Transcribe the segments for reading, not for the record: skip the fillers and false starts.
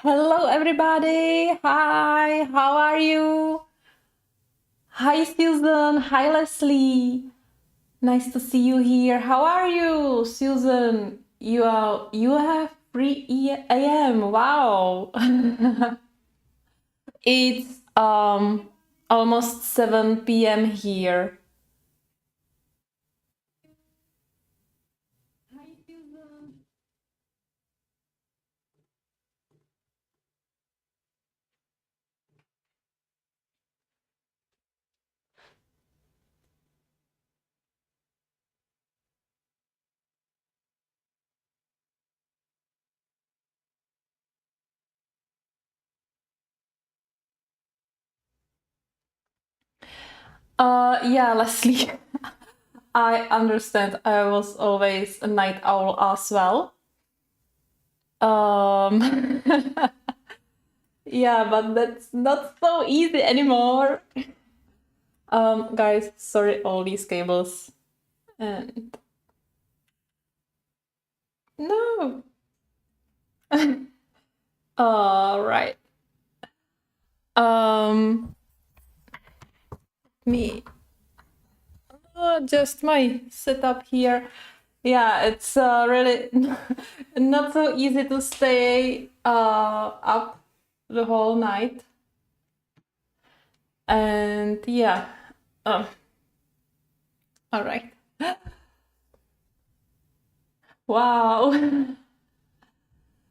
Hello, everybody. Hi, how are you? Hi, Susan. Hi, Leslie. Nice to see you here. How are you, Susan? You have 3 a.m. Wow. It's almost 7 p.m. here. Hi, Susan. Yeah, Leslie. I understand. I was always a night owl as well. Um, yeah, but that's not so easy anymore. Guys, sorry, all these cables. And no. All right. Um, me. Just my setup here. Yeah, it's really not so easy to stay up the whole night. And yeah. Um, all right. Wow.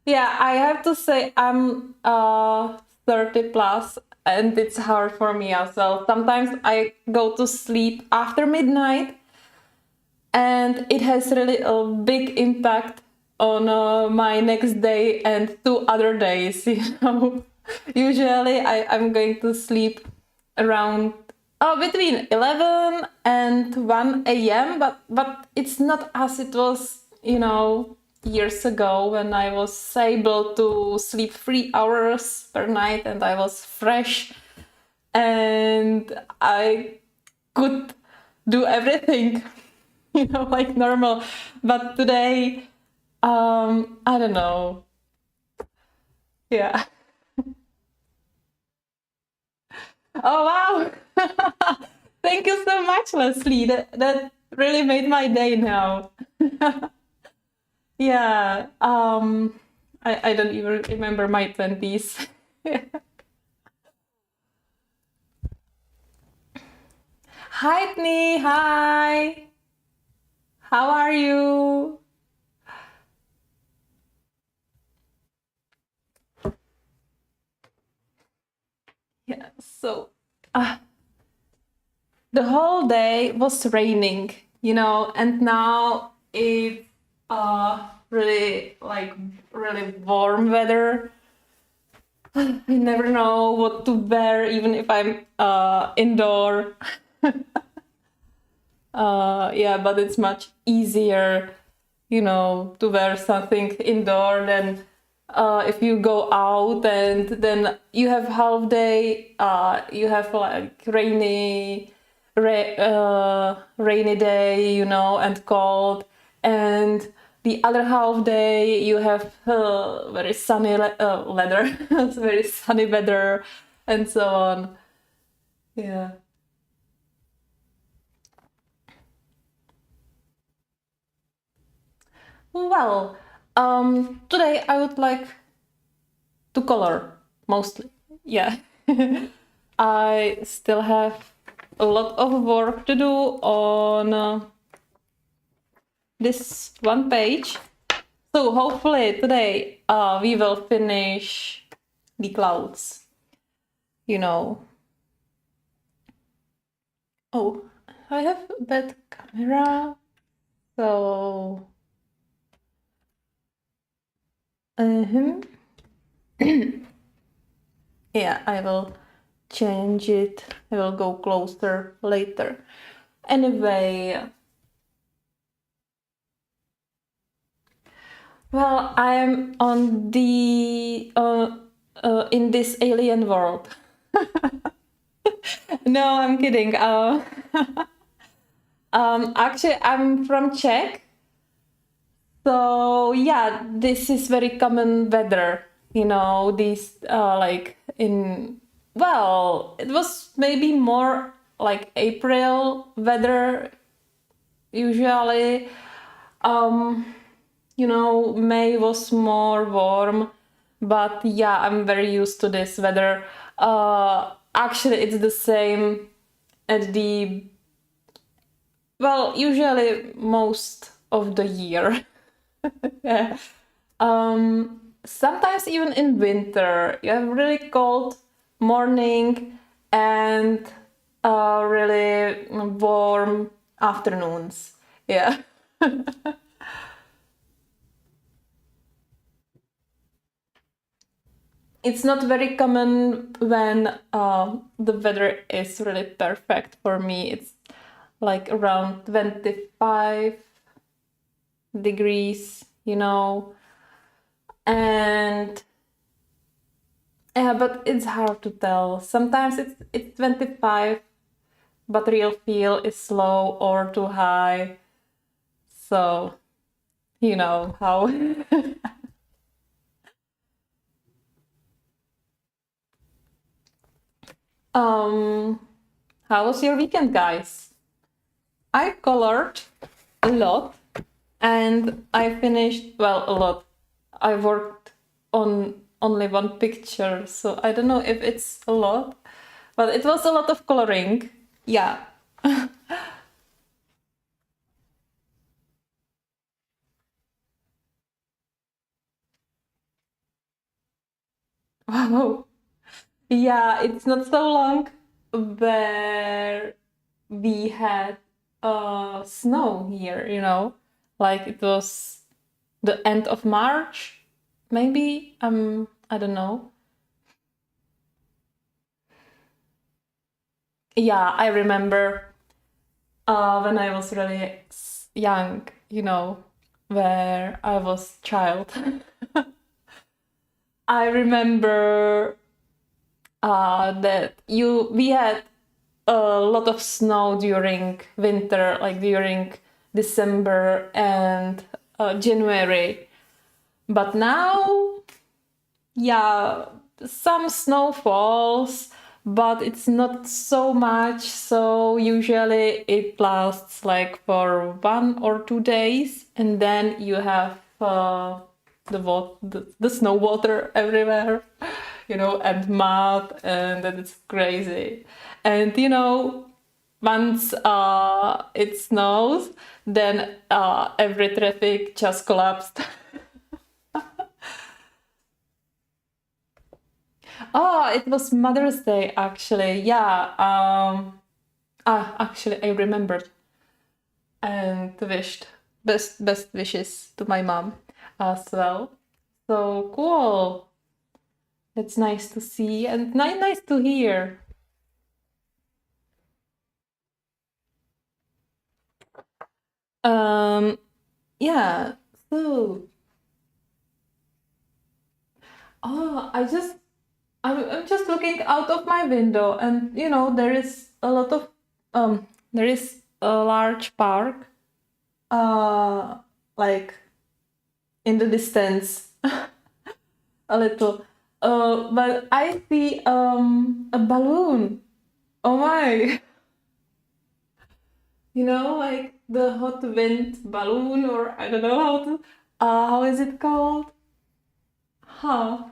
Yeah, I have to say I'm 30 plus and it's hard for me as well. Sometimes I go to sleep after midnight and it has really a big impact on my next day and 2 other days, you know. Usually I'm going to sleep around between 11 and 1 a.m. but it's not as it was, you know, years ago when I was able to sleep 3 hours per night and I was fresh and I could do everything, you know, like normal. But today, I don't know. Yeah. Oh wow. Thank you so much, Leslie. That really made my day now. Yeah. I don't even remember my 20s. Hi, Tni. Hi. How are you? Yeah. So, uh, the whole day was raining, you know, and now it's really like really warm weather. I never know what to wear, even if I'm indoor. Yeah, but it's much easier, you know, to wear something indoor than if you go out and then you have half day, you have like rainy day, you know, and cold, and the other half day you have very sunny weather, very sunny weather, and so on. Yeah. Well, today I would like to color mostly. Yeah. I still have a lot of work to do on this one page. So hopefully today we will finish the clouds, you know. Oh, I have a bad camera. So, uh yeah, I will change it. I will go closer later. Anyway, well, I'm on the in this alien world. No, I'm kidding. Actually, I'm from Czech, so yeah, this is very common weather. these like in, well, it was maybe more like April weather usually. May was more warm, but yeah, I'm very used to this weather. Actually, it's the same at the, well, usually most of the year. Yeah. Sometimes even in winter, you have really cold morning and really warm afternoons. Yeah. It's not very common when the weather is really perfect for me. It's like around 25 degrees, and yeah, but it's hard to tell. Sometimes it's 25, but real feel is low or too high. So, you know how. um, how was your weekend, guys? I colored a lot and I finished, well, a lot. I worked on only one picture, so I don't know if it's a lot, but it was a lot of coloring. Yeah. Wow. Yeah, it's not so long where we had snow here, like it was the end of March, maybe. I don't know. Yeah, I remember when I was really young, where I was child. I remember that we had a lot of snow during winter, like during December and January. But now, yeah, some snow falls, but it's not so much. So usually it lasts like for 1 or 2 days, and then you have the snow water everywhere, and mud, and then it's crazy. And once it snows, then every traffic just collapsed. Oh, it was Mother's Day actually. Yeah. Actually, I remembered and wished best wishes to my mom as well. So cool. That's nice to see and nice to hear. Um, yeah. So, I'm just looking out of my window, and there is a lot of there is a large park, uh, like in the distance, a little. But I see a balloon. Oh my! Like the hot wind balloon, or I don't know how is it called? Huh.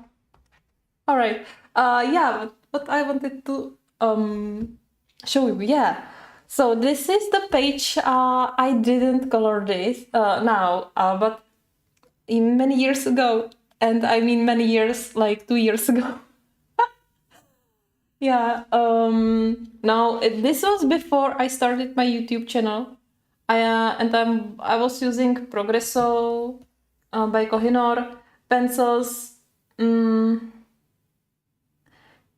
All right. Yeah, but I wanted to show you. Yeah. So this is the page. I didn't color this now, but in many years ago, and I mean many years, like 2 years ago. Yeah. Now this was before I started my YouTube channel. I was using Progresso by Kohinoor pencils.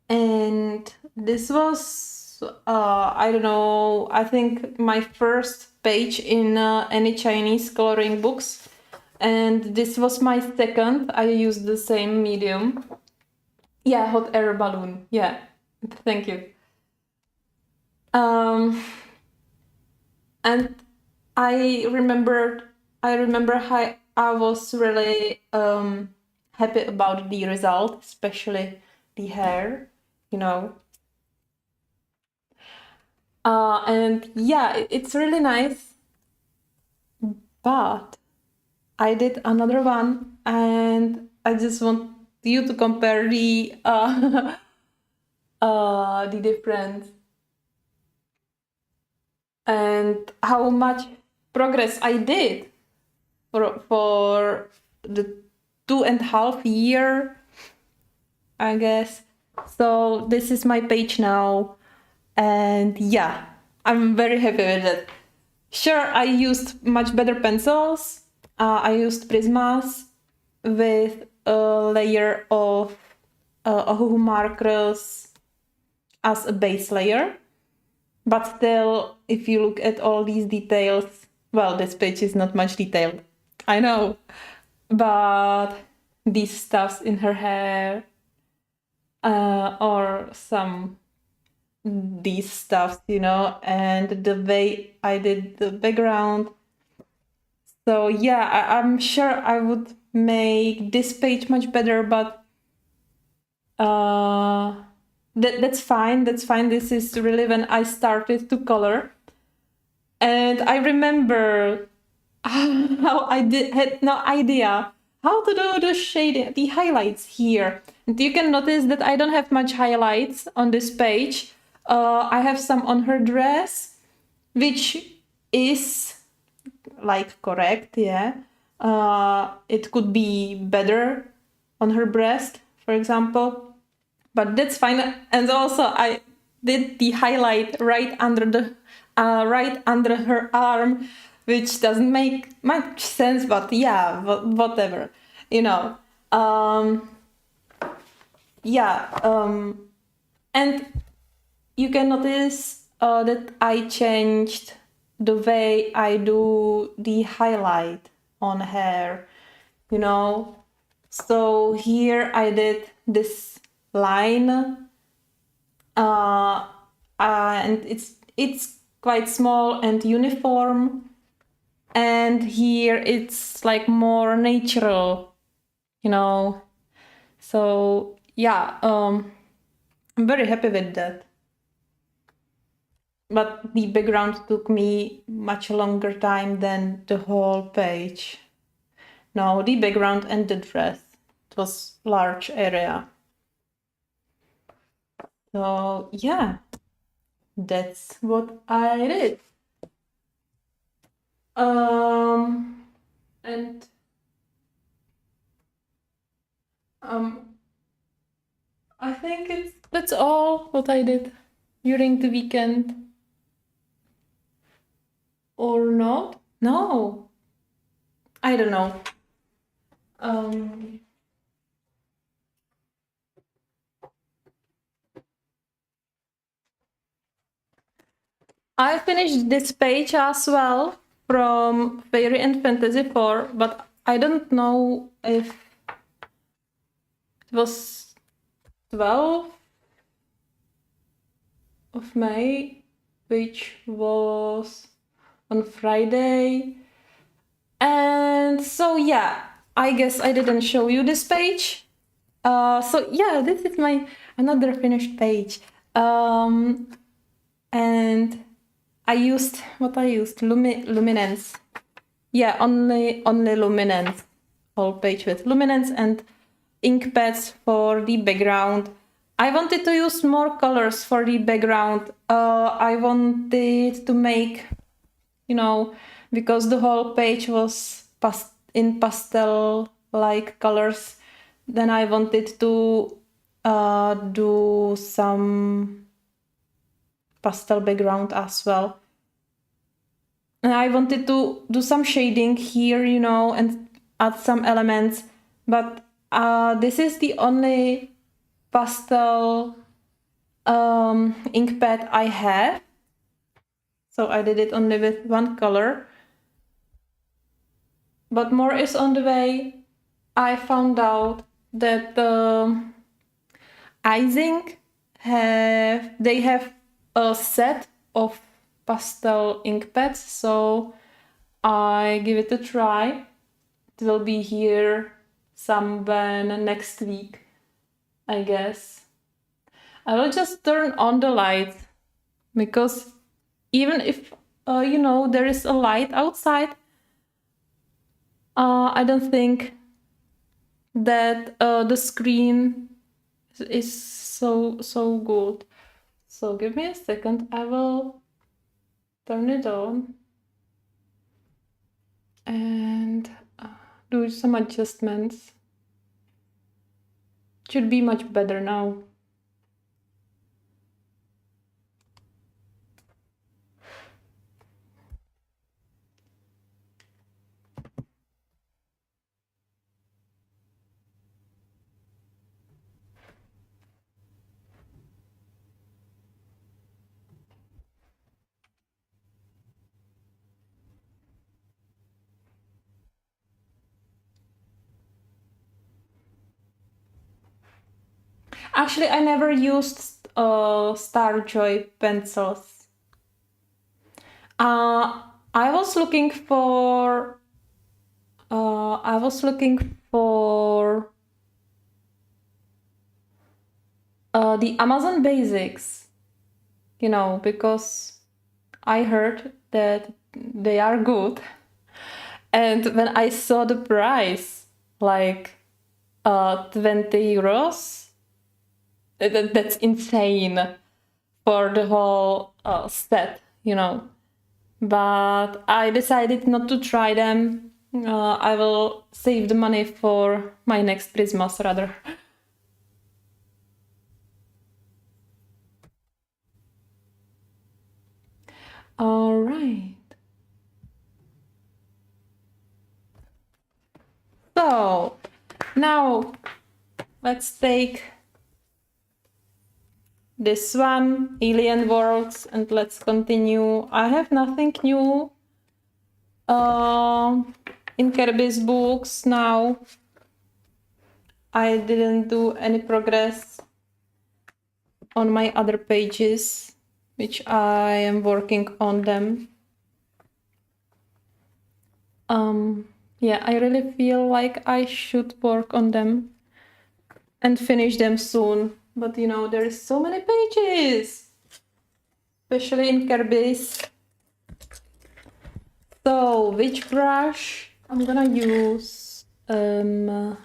And this was I don't know, I think my first page in any Chinese coloring books, and this was my second. I used the same medium. Yeah, hot air balloon. Yeah, thank you. um and I remember how I was really happy about the result, especially the hair, you know. And yeah, it's really nice. But I did another one, and I just want you to compare the the difference and how much progress I did for the 2.5 year, I guess. So this is my page now, and yeah, I'm very happy with it. Sure, I used much better pencils. I used Prismas with a layer of Ohuhu markers as a base layer. But still, if you look at all these details, well, this page is not much detailed, I know. But these stuffs in her hair, or some these stuffs, you know, and the way I did the background. So yeah, I'm sure I would make this page much better, but that's fine. That's fine. This is really when I started to color, and I remember how had no idea how to do the shading, the highlights here. And you can notice that I don't have much highlights on this page. I have some on her dress, which is like correct, yeah. It could be better on her breast, for example, but that's fine. And also I did the highlight right under her arm, which doesn't make much sense, but yeah, whatever, you know. And you can notice that I changed the way I do the highlight on hair, you know. So here I did this line, and it's quite small and uniform, and here it's like more natural, you know. So yeah, I'm very happy with that. But the background took me much longer time than the whole page. No, the background and the dress. It was large area. So yeah, that's what I did. And I think that's all what I did during the weekend. Or not? No. I don't know. I finished this page as well from Fairy and Fantasy 4, but I don't know if it was 12th of May, which was on Friday. And so yeah, I guess I didn't show you this page. So yeah, this is my another finished page. And I used luminance. Yeah, only luminance. Whole page with luminance and ink pads for the background. I wanted to use more colors for the background. I wanted to make, you know, because the whole page was in pastel like colors. Then I wanted to do some pastel background as well. And I wanted to do some shading here, you know, and add some elements. But this is the only pastel ink pad I have. So I did it only with one color. But more is on the way. I found out that Icing they have a set of pastel ink pads, so I give it a try. It will be here somewhere next week, I guess. I will just turn on the light because even if, there is a light outside, I don't think that the screen is so good. So give me a second, I will turn it on and do some adjustments. Should be much better now. Actually, I never used Starjoy pencils. I was looking for the Amazon Basics, because I heard that they are good. And when I saw the price, like 20 euros, that's insane for the whole set, But I decided not to try them. I will save the money for my next Christmas rather. All right. So now let's take this one, Alien Worlds, and let's continue. I have nothing new in Kirby's books now. I didn't do any progress on my other pages, which I am working on them. Yeah, I really feel like I should work on them and finish them soon. But there is so many pages, especially in Kirby's. So which brush I'm gonna use? I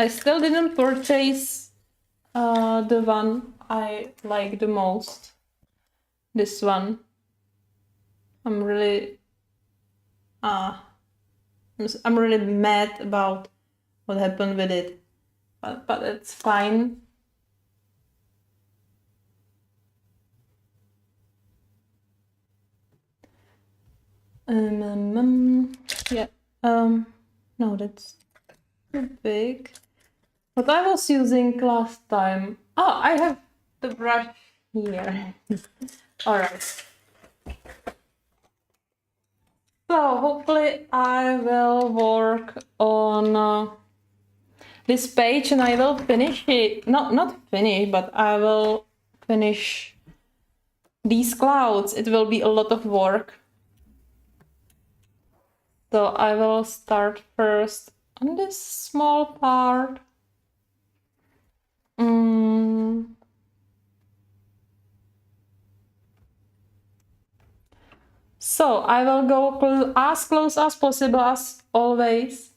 still didn't purchase the one I like the most. This one. I'm really mad about what happened with it, but it's fine. Yeah. No, that's too big. What I was using last time. Oh, I have the brush here. All right. So hopefully I will work on this page and I will finish it. Not finish, but I will finish these clouds. It will be a lot of work. So I will start first on this small part. So I will go as close as possible as always.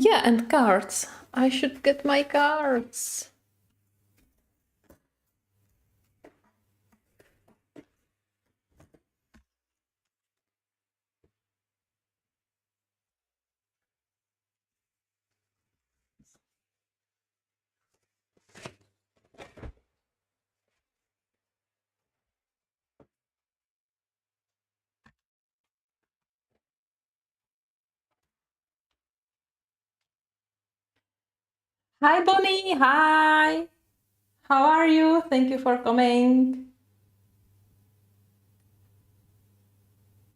Yeah, and cards. I should get my cards. Hi, Bonnie. Hi. How are you? Thank you for coming.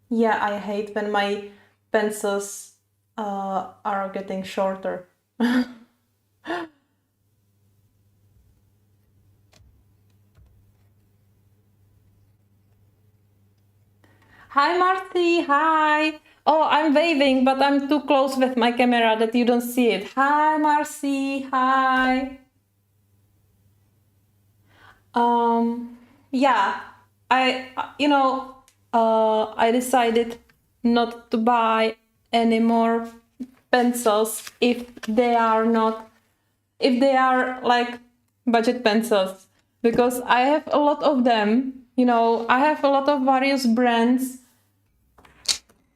Yeah, I hate when my pencils are getting shorter. Hi, Marcy. Hi. Oh, I'm waving, but I'm too close with my camera that you don't see it. Hi, Marcy. Hi. Yeah, I decided not to buy any more pencils if they are like budget pencils, because I have a lot of them. I have a lot of various brands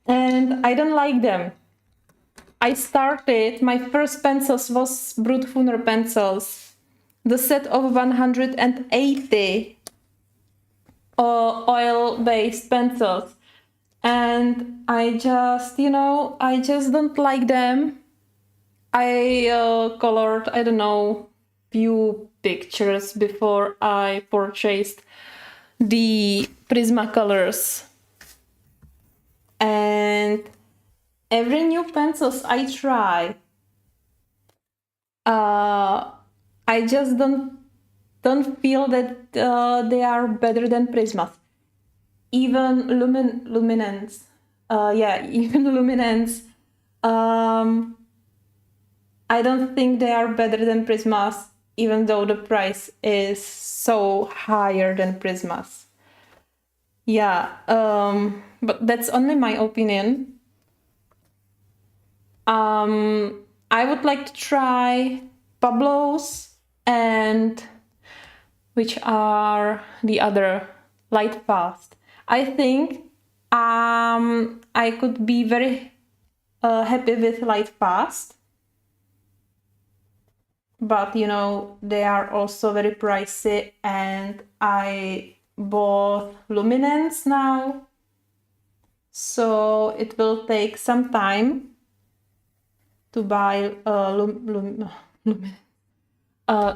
and I don't like them. My first pencils was Brutfuner pencils, the set of 180 oil-based pencils, and I just don't like them. I colored, I don't know, few pictures before I purchased the Prismacolors, and every new pencils I try, I just don't feel that they are better than Prismas. Even Luminance, even Luminance. I don't think they are better than Prismas, even though the price is so higher than Prismas. Yeah, but that's only my opinion. I would like to try Pablo's and which are the other light fast. I think I could be very happy with light fast, but they are also very pricey, and I bought Luminance now, so it will take some time to buy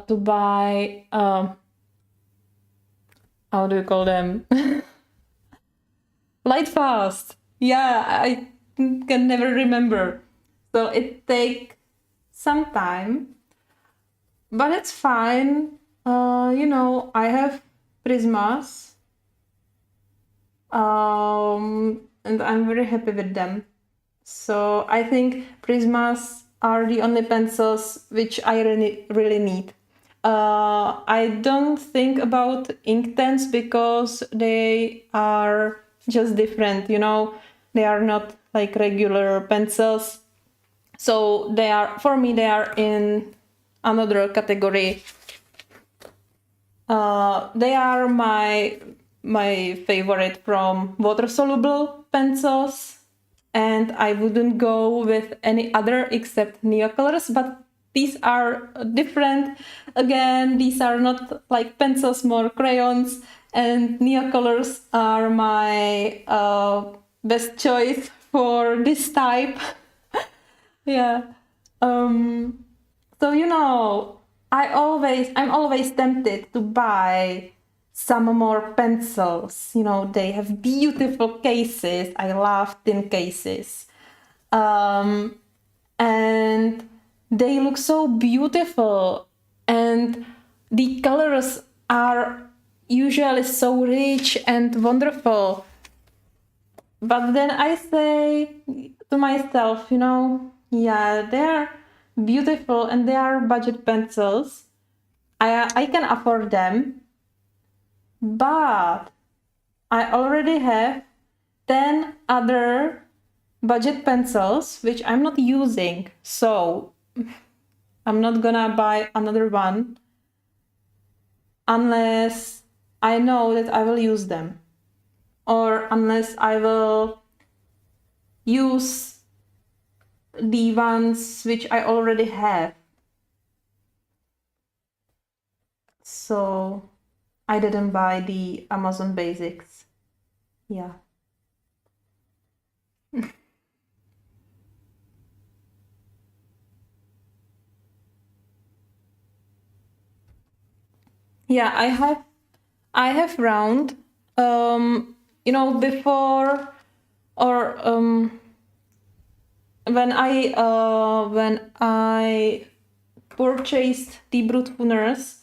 to buy how do you call them? Light fast. Yeah, I can never remember. So it take some time, but it's fine. I have Prismas, and I'm very happy with them. So I think Prismas are the only pencils which I really need. I don't think about Inktense because they are just different, they are not like regular pencils. So for me, they are in another category. They are my favorite from water-soluble pencils, and I wouldn't go with any other except Neocolors, but these are different. Again, these are not like pencils, more crayons, and Neocolors are my best choice for this type. Yeah. So I'm always tempted to buy some more pencils. They have beautiful cases. I love tin cases. And they look so beautiful, and the colors are usually so rich and wonderful. But then I say to myself, yeah, they're beautiful and they are budget pencils. I can afford them, but I already have 10 other budget pencils which I'm not using. So I'm not gonna buy another one unless I know that I will use them, or unless I will use the ones which I already have. So I didn't buy the Amazon Basics. Yeah. Yeah, I have round. Before, or when I purchased the brood tuners,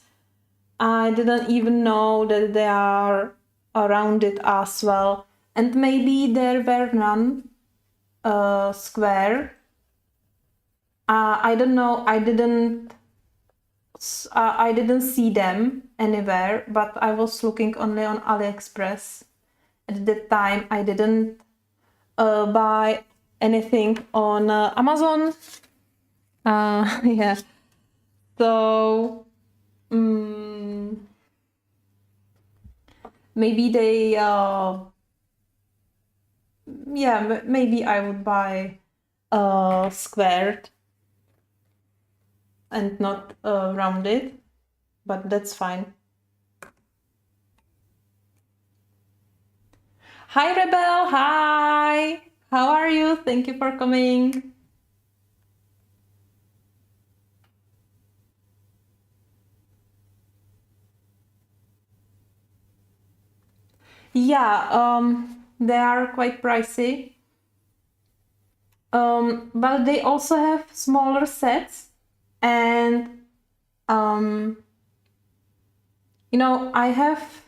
I didn't even know that they are rounded as well, and maybe there were none square. I don't know. I didn't see them anywhere, but I was looking only on AliExpress. At that time, I didn't buy anything on Amazon. Yeah. So maybe they, yeah, maybe I would buy squared and not rounded, but that's fine. Hi, Rebel. Hi. How are you? Thank you for coming. Yeah, they are quite pricey. But they also have smaller sets, and I have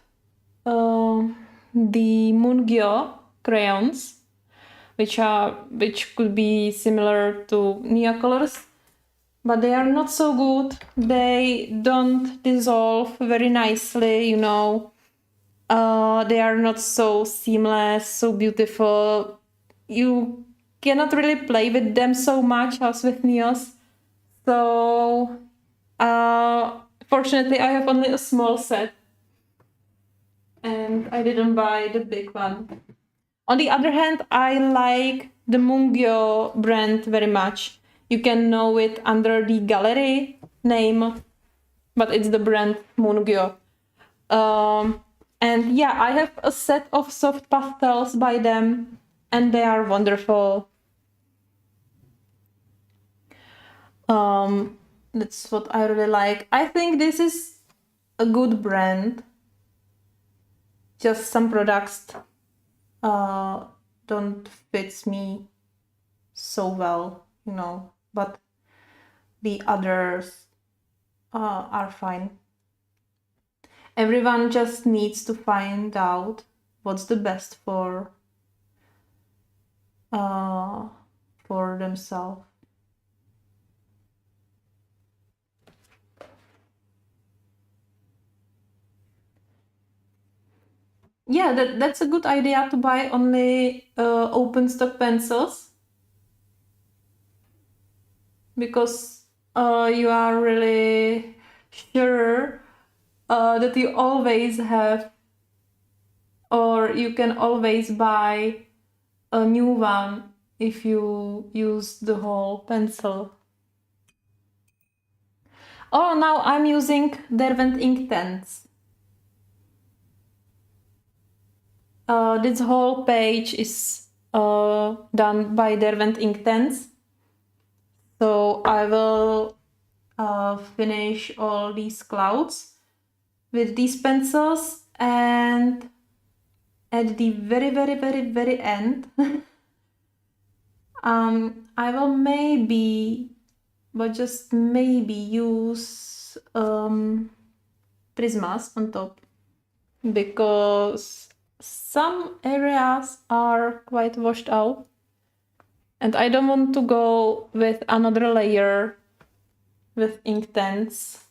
the Mungyo crayons, which could be similar to Nia colors, but they are not so good. They don't dissolve very nicely, they are not so seamless, so beautiful. You cannot really play with them so much as with Neos. So, fortunately, I have only a small set, and I didn't buy the big one. On the other hand, I like the Mungyo brand very much. You can know it under the gallery name, but it's the brand Mungyo. And yeah, I have a set of soft pastels by them, and they are wonderful. That's what I really like. I think this is a good brand. Just some products don't fit me so well, but the others are fine. Everyone just needs to find out what's the best for themselves. Yeah, that's a good idea to buy only open stock pencils, because you are really sure that you always have, or you can always buy a new one if you use the whole pencil. Oh, now I'm using Derwent Inktense. This whole page is done by Derwent Inktense. So I will finish all these clouds with these pencils, and at the very, very, very, very end, I will maybe, but just maybe, use prismas on top, because some areas are quite washed out, and I don't want to go with another layer with Inktense.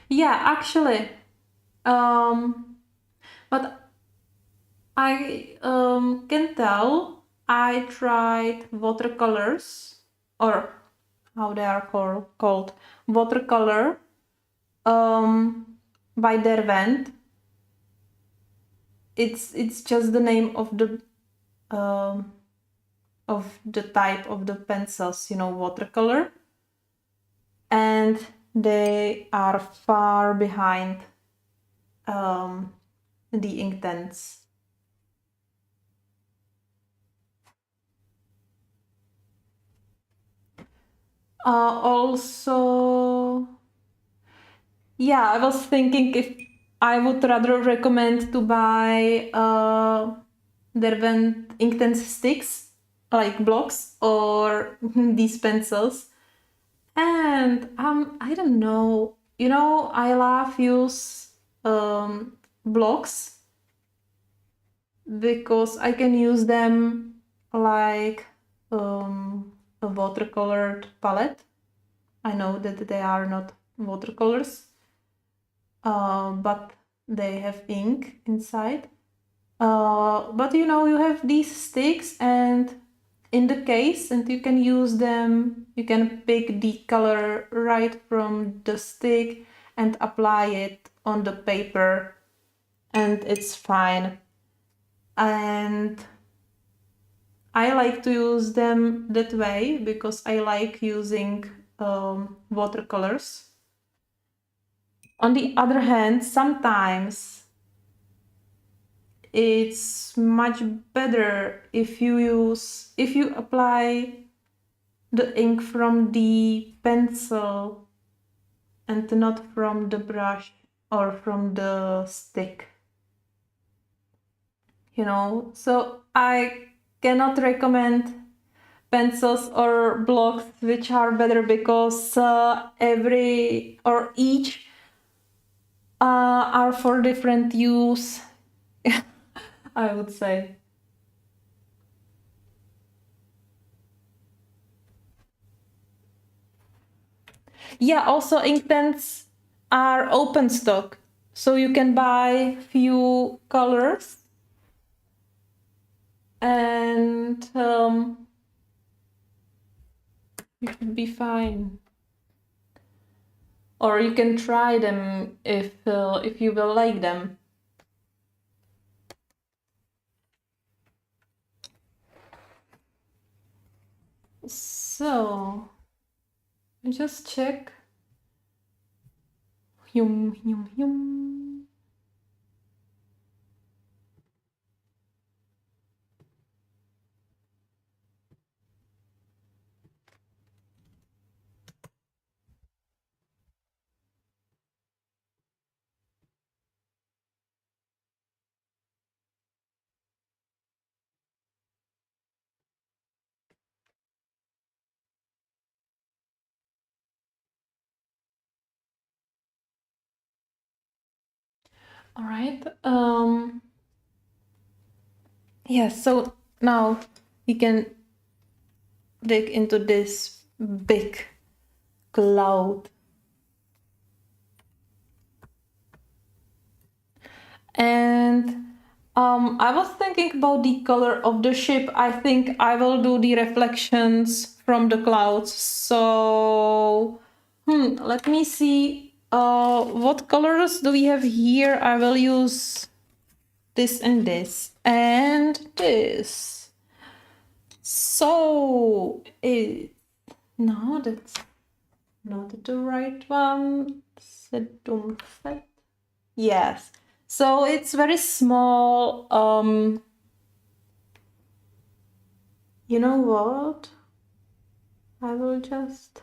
Yeah, actually. But I can tell I tried watercolors, or how they are called watercolor by Derwent. It's just the name um, of the type of the pencils, watercolor, and they are far behind the Inktense. Also, yeah, I was thinking if I would rather recommend to buy Derwent Inktense sticks, like blocks, or these pencils. And I don't know. I love use blocks because I can use them like a watercolored palette. I know that they are not watercolors, but they have ink inside. But you have these sticks and in the case, and you can use them. You can pick the color right from the stick and apply it on the paper, and it's fine. And I like to use them that way because I like using watercolors. On the other hand, sometimes it's much better if you apply the ink from the pencil and not from the brush or from the stick. So I cannot recommend pencils or blocks which are better because every or each are for different use. I would say. Yeah, also Inktense are open stock, so you can buy few colors and you should be fine. Or you can try them if you will like them. So just check. Yum yum yum. All right. Yeah, so now we can dig into this big cloud. And I was thinking about the color of the ship. I think I will do the reflections from the clouds. So, let me see. What colors do we have here? I will use this and this and this. So, no, that's not the right one. Yes. So it's very small. You know what? I will just.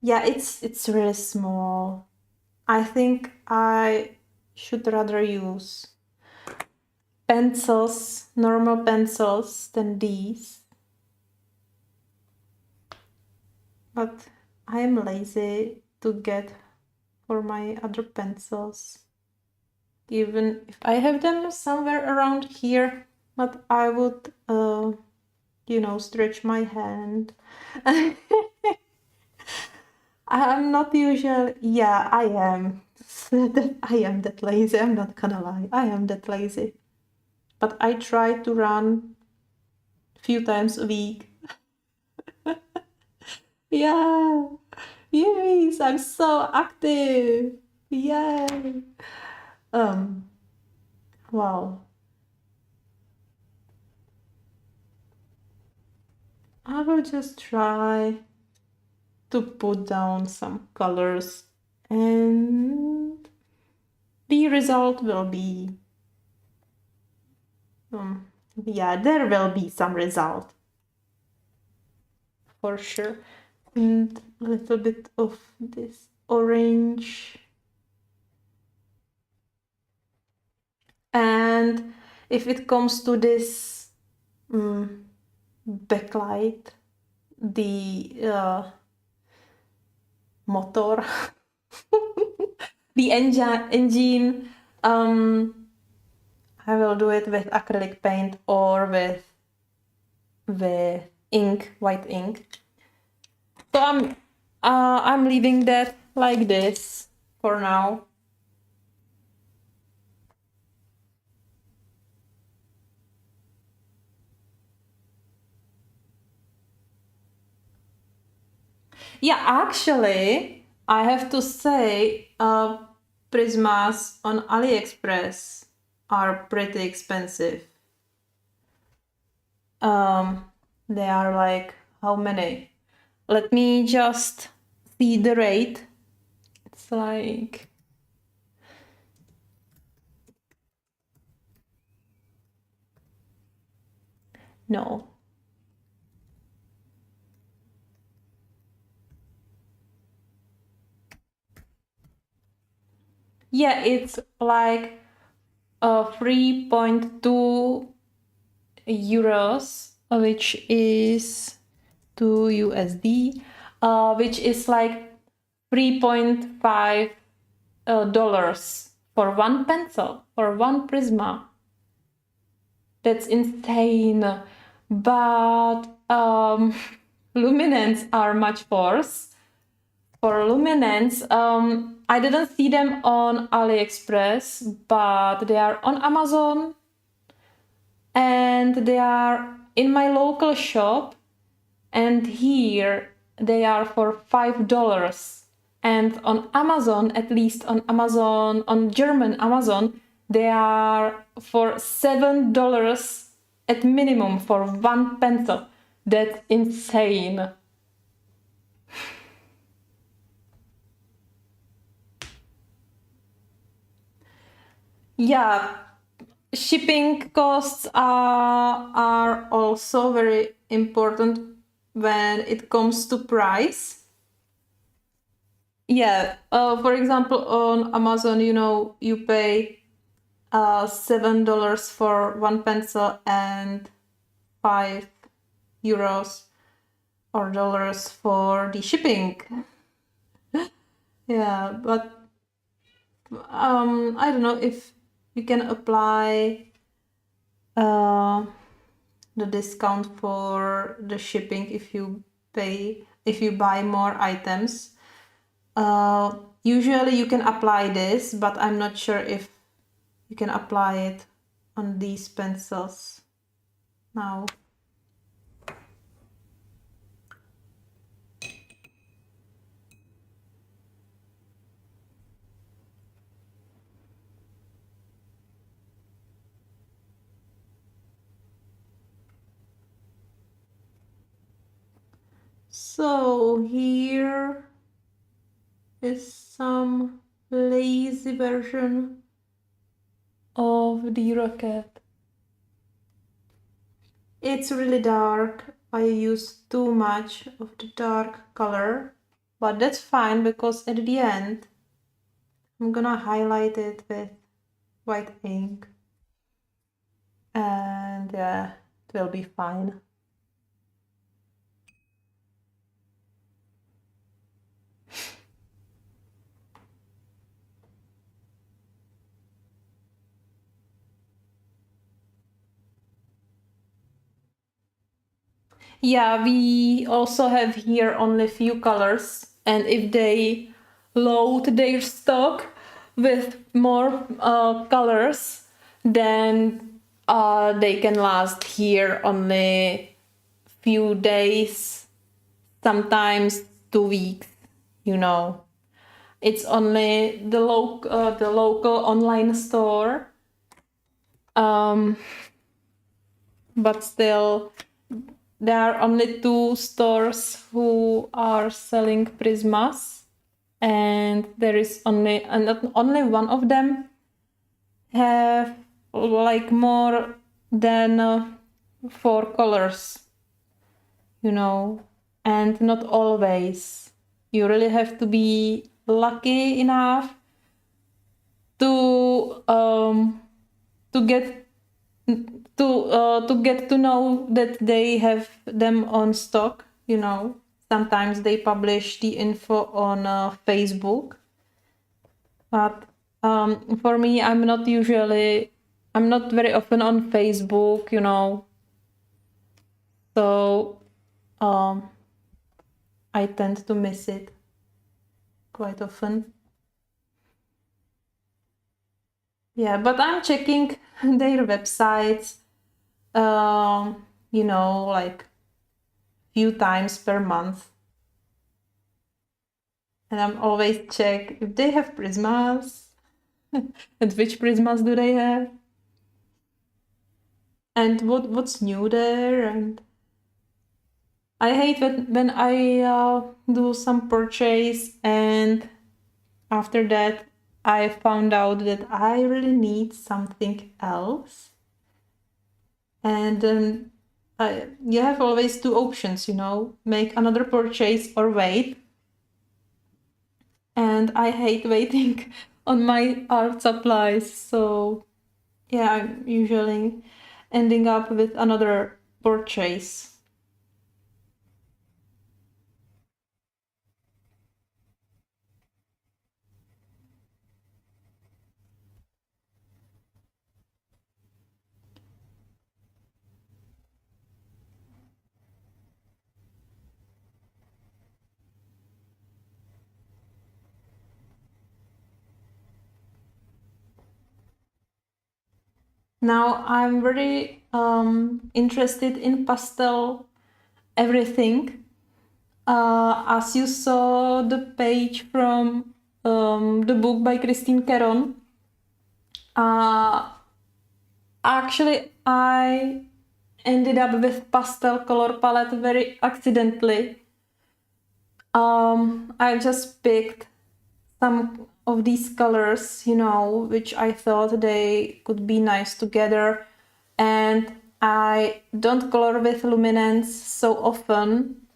Yeah, it's really small. I think I should rather use pencils, normal pencils, than these. But I am lazy to get for my other pencils. Even if I have them somewhere around here, but I would, stretch my hand. I'm not usually, yeah, I am. I am that lazy, I'm not gonna lie. I am that lazy. But I try to run a few times a week. Yeah, yes, I'm so active. Yay. Um, wow. I will just try to put down some colors and the result will be um, yeah, there will be some result for sure. And a little bit of this orange. And if it comes to this backlight, the motor, the engine, I will do it with acrylic paint or with ink, white ink. So I'm leaving that like this for now. Yeah, actually, I have to say, Prismas on AliExpress are pretty expensive. They are like, how many? Let me just see the rate. It's like, no. Yeah, it's like 3.2 euros, which is 2 USD, which is like 3.5 dollars for one pencil, for one Prisma. That's insane. But luminance are much worse. For luminance, I didn't see them on AliExpress, but they are on Amazon and they are in my local shop, and here they are for $5. And on Amazon, at least on Amazon, on German Amazon, they are for $7 at minimum for one pencil. That's insane. Yeah, shipping costs are also very important when it comes to price. Yeah, for example, on Amazon, you pay $7 for one pencil and 5 euros or dollars for the shipping. Yeah, but I don't know if you can apply the discount for the shipping if you buy more items. Usually you can apply this, but I'm not sure if you can apply it on these pencils now. So here is some lazy version of the rocket. It's really dark. I use too much of the dark color, but that's fine because at the end I'm gonna highlight it with white ink and yeah, it will be fine. Yeah, we also have here only few colors. and if they load their stock with more colors, then they can last here only few days, sometimes 2 weeks, you know. It's only the local online store, but still there are only 2 stores who are selling Prismas, and there is only, and not only one of them have like more than 4 colors, you know, and not always. You really have to be lucky enough to get to know that they have them on stock, you know. Sometimes they publish the info on Facebook, but for me, I'm not very often on Facebook, you know. So I tend to miss it quite often. Yeah, but I'm checking their websites, you know, like few times per month. And I'm always check if they have Prismas and which Prismas do they have and what's new there. And I hate when I do some purchase and after that I found out that I really need something else. And then you have always 2 options, you know, make another purchase or wait. And I hate waiting on my art supplies, so yeah, I'm usually ending up with another purchase. Now I'm very interested in pastel everything. As you saw the page from the book by Christine Caron, actually I ended up with pastel color palette very accidentally. I just picked some of these colors, you know, which I thought they could be nice together. And I don't color with luminance so often.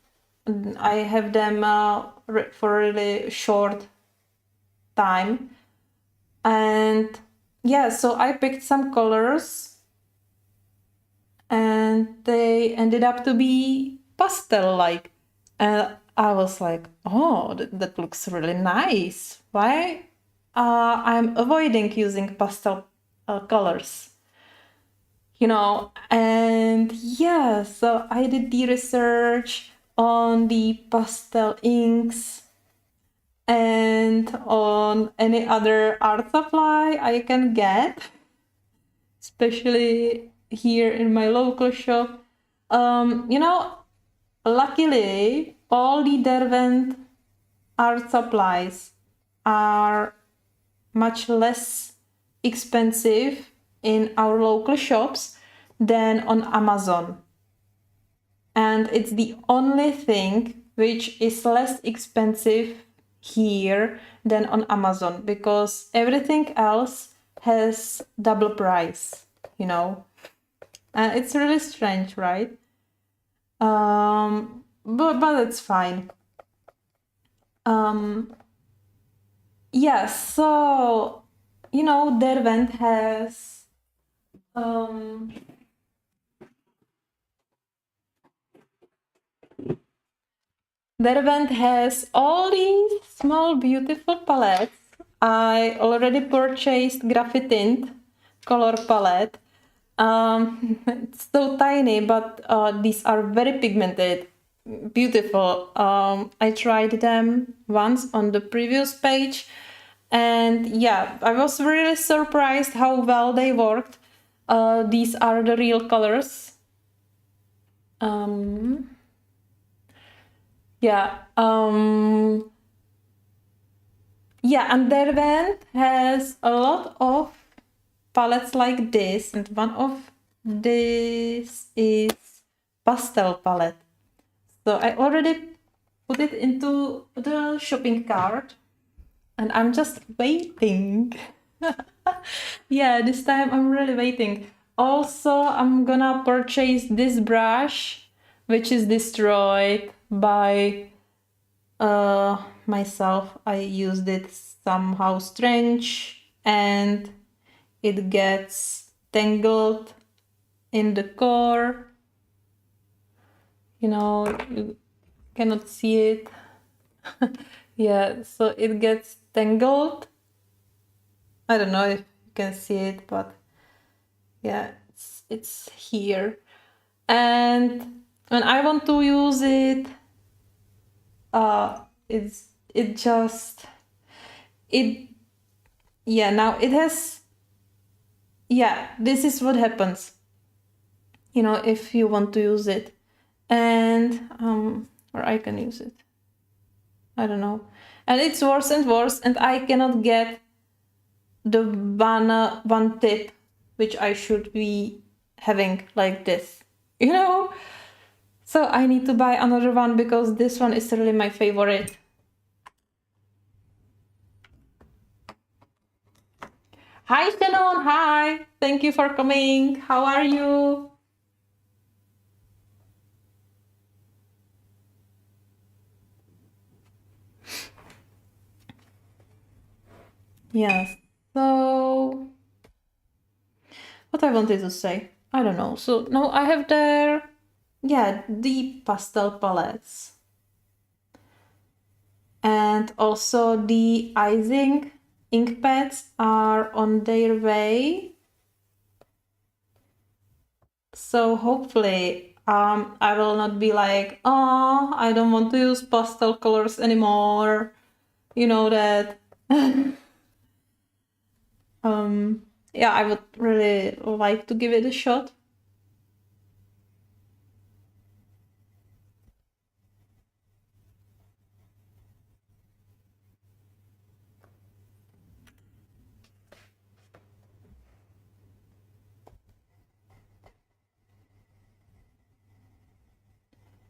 I have them for a really short time. And yeah, so I picked some colors and they ended up to be pastel-like. And I was like, oh, that looks really nice. Why? I'm avoiding using pastel colors, you know. And yeah, so I did the research on the pastel inks and on any other art supply I can get, especially here in my local shop. You know, luckily, all the Derwent art supplies are much less expensive in our local shops than on Amazon. And it's the only thing which is less expensive here than on Amazon, because everything else has double price, you know. And it's really strange, right? But it's fine. Yeah, so you know, Derwent has Derwent has all these small beautiful palettes. I already purchased Graphitint color palette. It's so tiny, but these are very pigmented. beautiful. I tried them once on the previous page, and yeah, I was really surprised how well they worked. These are the real colors. Yeah. Yeah, and their band has a lot of palettes like this, and one of this is pastel palette. So I already put it into the shopping cart, and I'm just waiting. Yeah, this time I'm really waiting. Also, I'm gonna purchase this brush, which is destroyed by myself. I used it somehow strange and it gets tangled in the core. You know, you cannot see it. Yeah, so it gets tangled. I don't know if you can see it, but yeah, it's here. And when I want to use it, it just it yeah, now it has, yeah, this is what happens, you know, if you want to use it. And or I can use it, I don't know, and it's worse and worse, and I cannot get the one tip which I should be having like this, you know. So I need to buy another one because this one is really my favorite. Hi Shannon, hi, thank you for coming. How are you? Yes, so what I wanted to say, I don't know. So now I have there, yeah, the pastel palettes and also the icing ink pads are on their way. So hopefully I will not be like, oh, I don't want to use pastel colors anymore, you know that. Yeah, I would really like to give it a shot.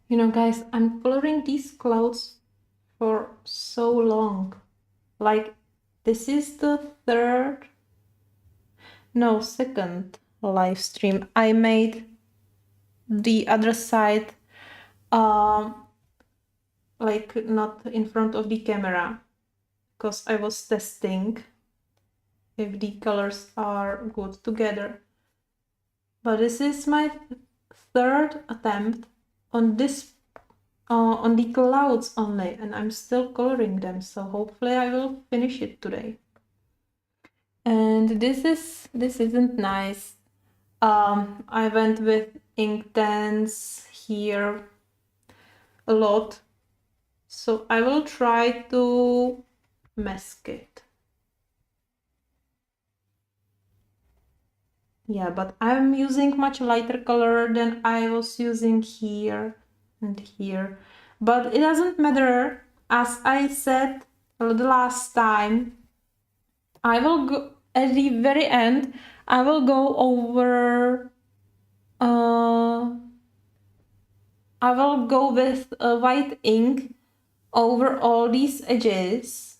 You know, guys, I'm coloring these clouds for so long. Like, this is the second live stream. I made the other side like not in front of the camera because I was testing if the colors are good together. But this is my third attempt on this on the clouds only, and I'm still coloring them, so hopefully I will finish it today. And this isn't nice. I went with Inktense here a lot, so I will try to mask it. Yeah, but I'm using much lighter color than I was using here and here. But it doesn't matter. As I said the last time, I will go at the very end, I will go over I will go with a white ink over all these edges,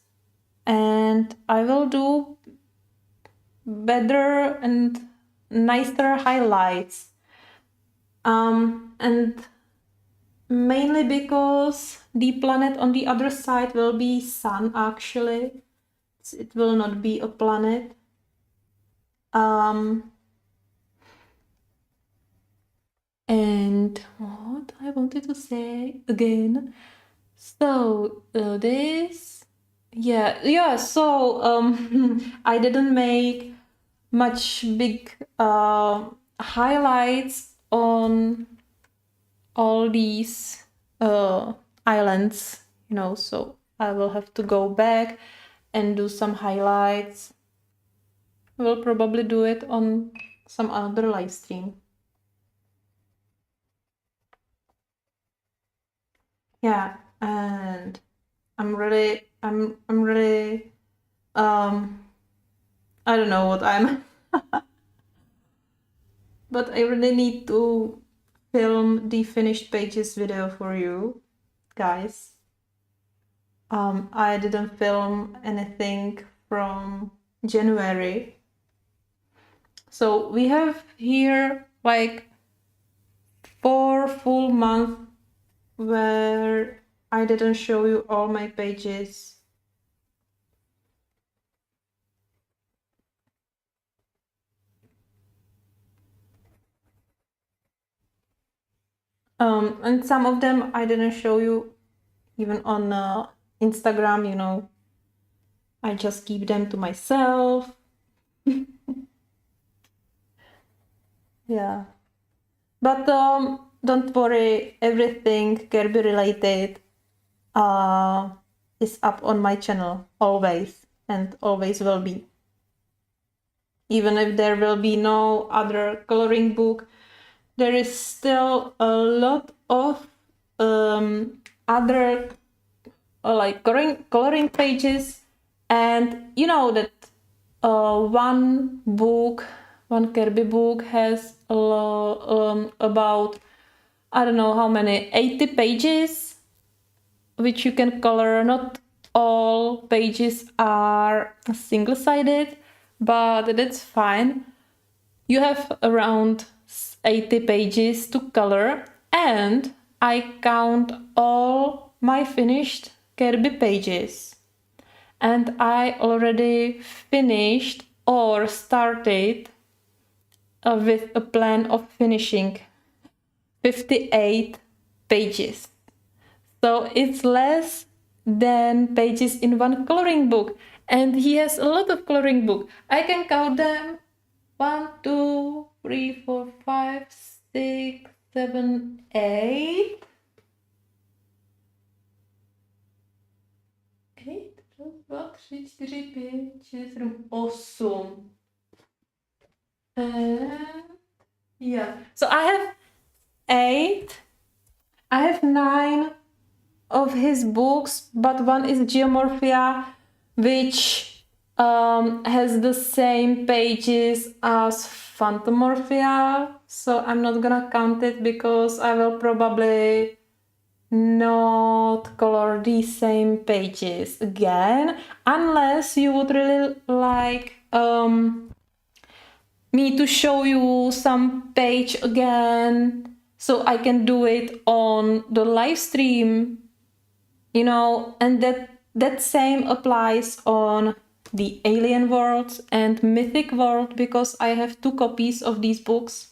and I will do better and nicer highlights. And mainly because the planet on the other side will be sun actually. It will not be a planet. And what I wanted to say again. So this, yeah. So I didn't make much big highlights on all these islands, you know, so I will have to go back and do some highlights. We'll probably do it on some other live stream. Yeah, and I'm really I don't know what I'm but I really need to film the finished pages video for you guys. I didn't film anything from January. So we have here like 4 full months where I didn't show you all my pages. And some of them I didn't show you even on Instagram, you know. I just keep them to myself. Yeah. But don't worry, everything Kirby related is up on my channel always and always will be. Even if there will be no other coloring book, there is still a lot of other like coloring pages, and you know that one Kirby book has about I don't know how many 80 pages which you can color. Not all pages are single-sided, but that's fine. You have around 80 pages to color, and I count all my finished Kirby pages. And I already finished or started with a plan of finishing 58 pages. So it's less than pages in one coloring book. And he has a lot of coloring book. I can count them 1, 2, 3, 4, 5, 6, 7, 8. 8, 2, 3, 4, 5, 6, 7, 8. And yeah. So I have 8. I have 9 of his books, but one is Geomorphia, which has the same pages as Phantomorphia. So I'm not gonna count it because I will probably not color the same pages again, unless you would really like me to show you some page again, so I can do it on the live stream, you know. And that same applies on the Alien World and Mythic World, because I have 2 copies of these books.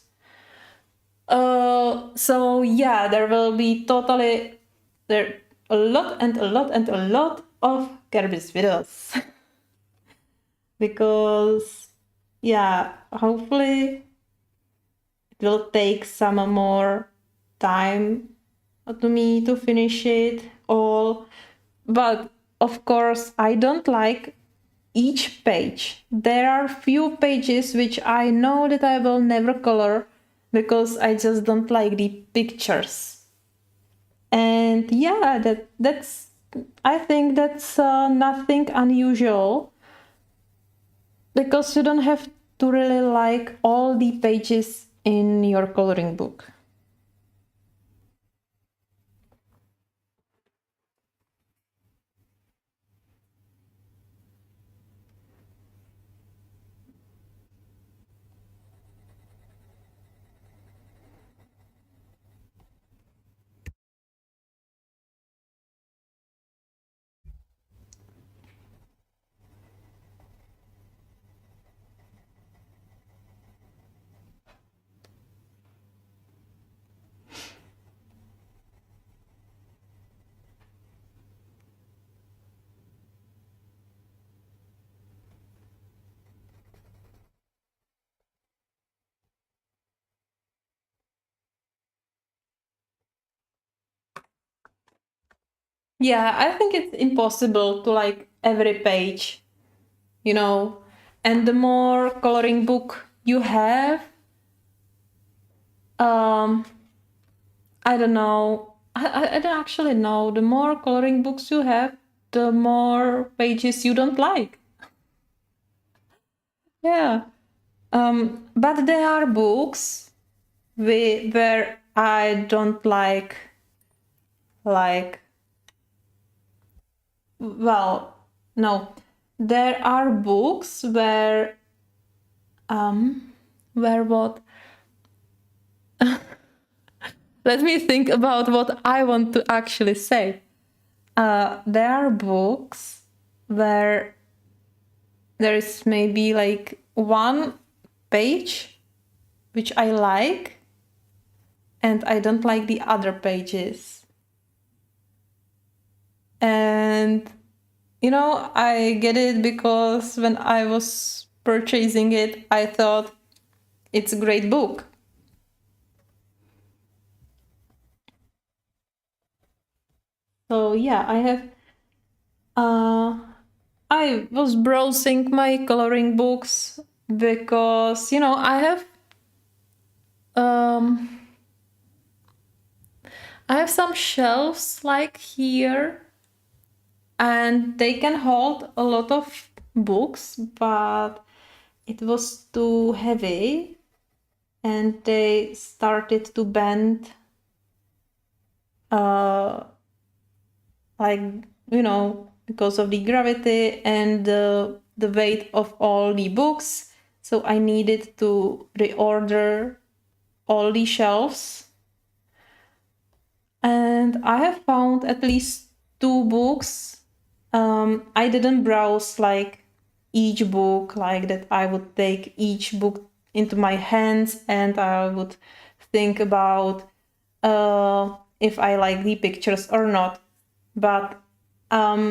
So yeah, there will be totally a lot of Kirby's videos. Because yeah, hopefully it will take some more time to me to finish it all. But of course, I don't like each page. There are few pages which I know that I will never color because I just don't like the pictures. And yeah, that's I think that's nothing unusual, because you don't have to really like all the pages in your coloring book. Yeah, I think it's impossible to like every page, you know. And the more coloring book you have, um, I don't know. I don't actually know. The more coloring books you have, the more pages you don't like. Yeah. But there are books where I don't like, well, no. There are books where what? Let me think about what I want to actually say. There are books where there is maybe like one page which I like, and I don't like the other pages. And I get it because when I was purchasing it, I thought it's a great book. So yeah, I was browsing my coloring books because um I have some shelves like here, and they can hold a lot of books, but it was too heavy and they started to bend, uh, like, because of the gravity and the weight of all the books. So I needed to reorder all the shelves. And I have found at least two books. I didn't browse like each book, like that I would take each book into my hands and I would think about if I like the pictures or not. But I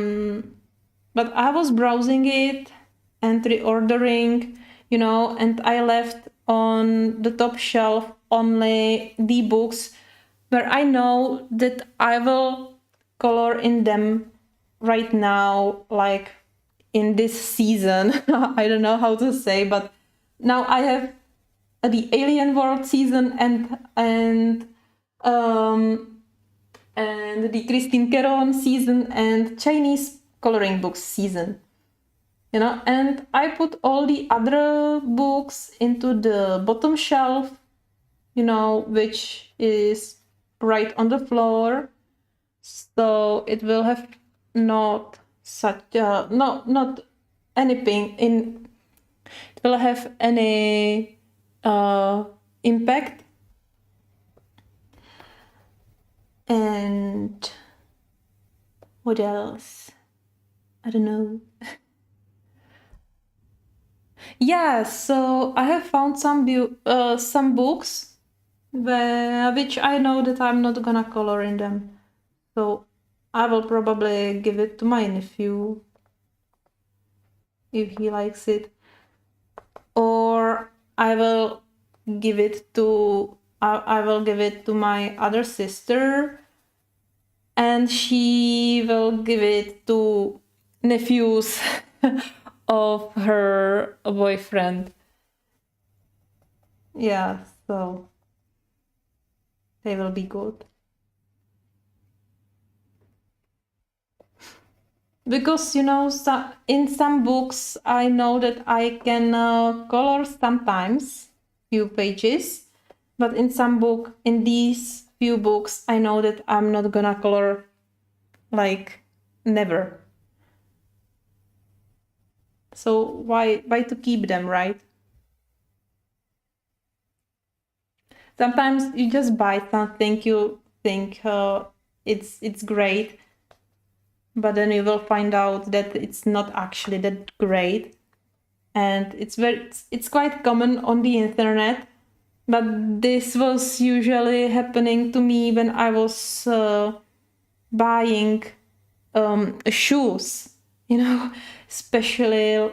was browsing it and reordering, and I left on the top shelf only the books where I know that I will color in them right now, like in this season. I don't know how to say, but now I have the Alien World season and the Christine Caron season and Chinese coloring books season. And I put all the other books into the bottom shelf, which is right on the floor. So it will have not such not anything in it will have any impact. And what else? I don't know. Yeah, so I have found some books which I know that I'm not gonna color in them. So I will probably give it to my nephew if he likes it. Or I will give it to my other sister, and she will give it to nephews of her boyfriend. Yeah, so they will be good. Because in some books I know that I can color sometimes few pages, but in these few books I know that I'm not gonna color like never. So why to keep them, right? Sometimes you just buy something you think it's great, but then you will find out that it's not actually that great. And it's quite common on the internet, but this was usually happening to me when I was buying shoes, especially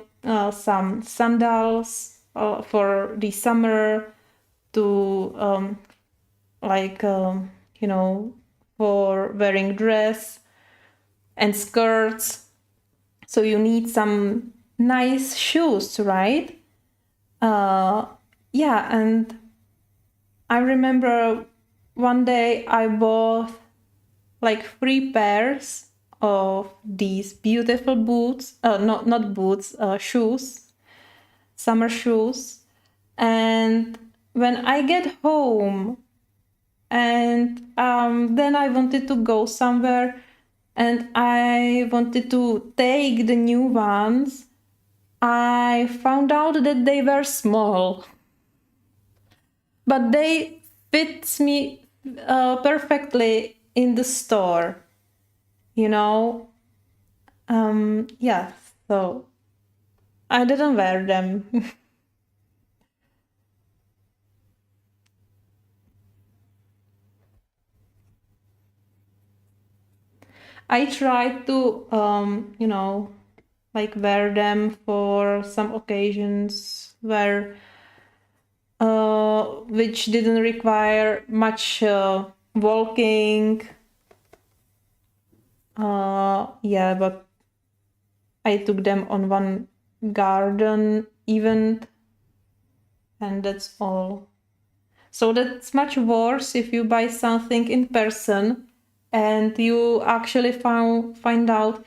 some sandals for the summer, to like for wearing dress. and skirts. So you need some nice shoes, right? Yeah, and I remember one day I bought like 3 pairs of these beautiful boots, not boots, shoes, summer shoes. And when I get home, and then I wanted to go somewhere and I wanted to take the new ones, I found out that they were small, but they fit me perfectly in the store, you know. Yeah, so I didn't wear them. I tried to, like wear them for some occasions where, which didn't require much walking. Yeah, but I took them on one garden event, and that's all. So that's much worse if you buy something in person and you actually find out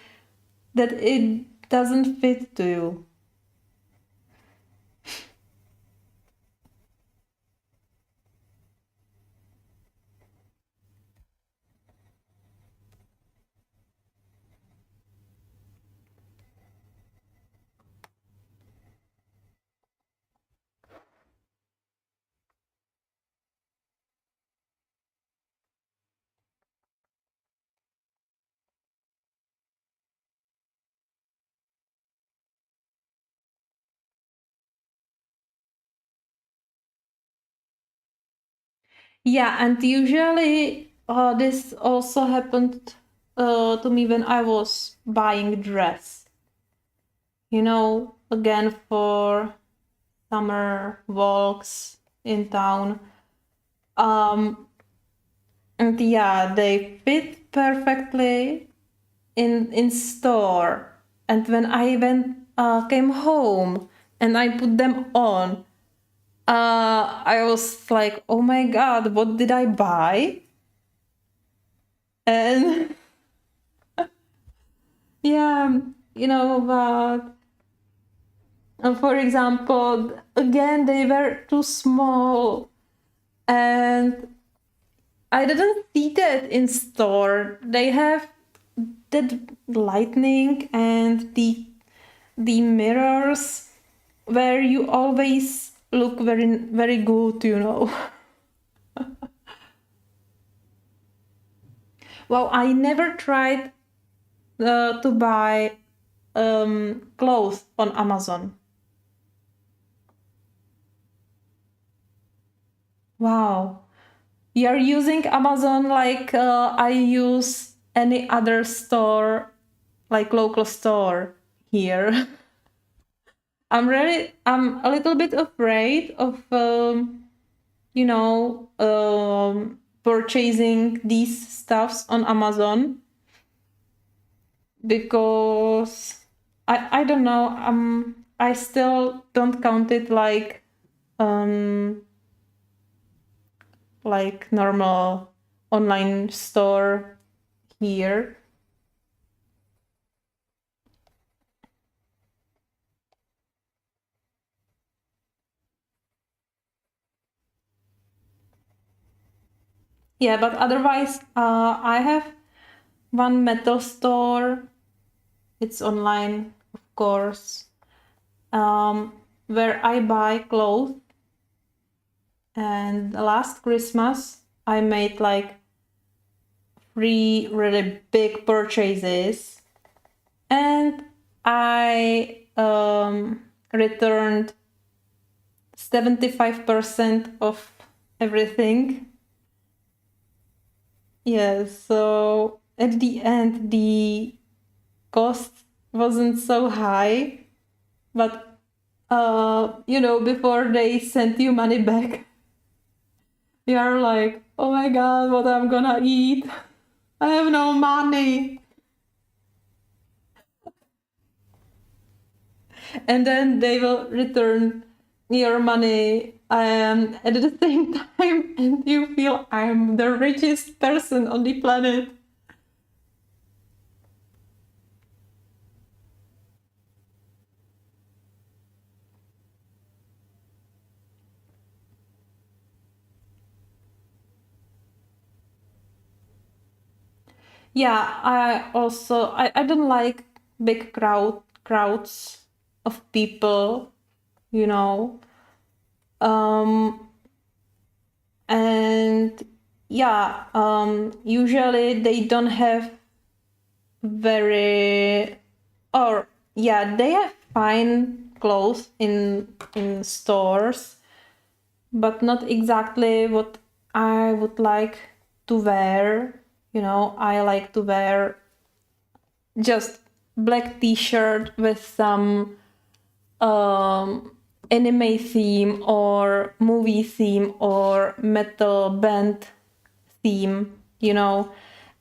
that it doesn't fit to you. Yeah, and usually this also happened to me when I was buying dress. Again for summer walks in town. And yeah, they fit perfectly in store. And when I came home and I put them on, I was like, oh my god, what did I buy? And yeah, but for example, again, they were too small, and I didn't see that in store. They have that lightning and the mirrors where you always look very very good. Well, I never tried to buy clothes on Amazon. Wow. You're using Amazon like I use any other store, like local store here. I'm a little bit afraid of, purchasing these stuffs on Amazon because I don't know, I still don't count it like normal online store here. Yeah, but otherwise, I have one metal store. It's online, of course, where I buy clothes. And last Christmas, I made like 3 really big purchases, and I returned 75% of everything. Yeah, so at the end, the cost wasn't so high, but before they send you money back, you're like, oh my god, what I'm gonna eat? I have no money. and then they will return your money at the same time, and you feel I'm the richest person on the planet. Yeah, I don't like big crowds of people, you know. Um and yeah, usually they don't have very, or yeah, they have fine clothes in stores, but not exactly what I would like to wear. I like to wear just black t-shirt with some anime theme or movie theme or metal band theme,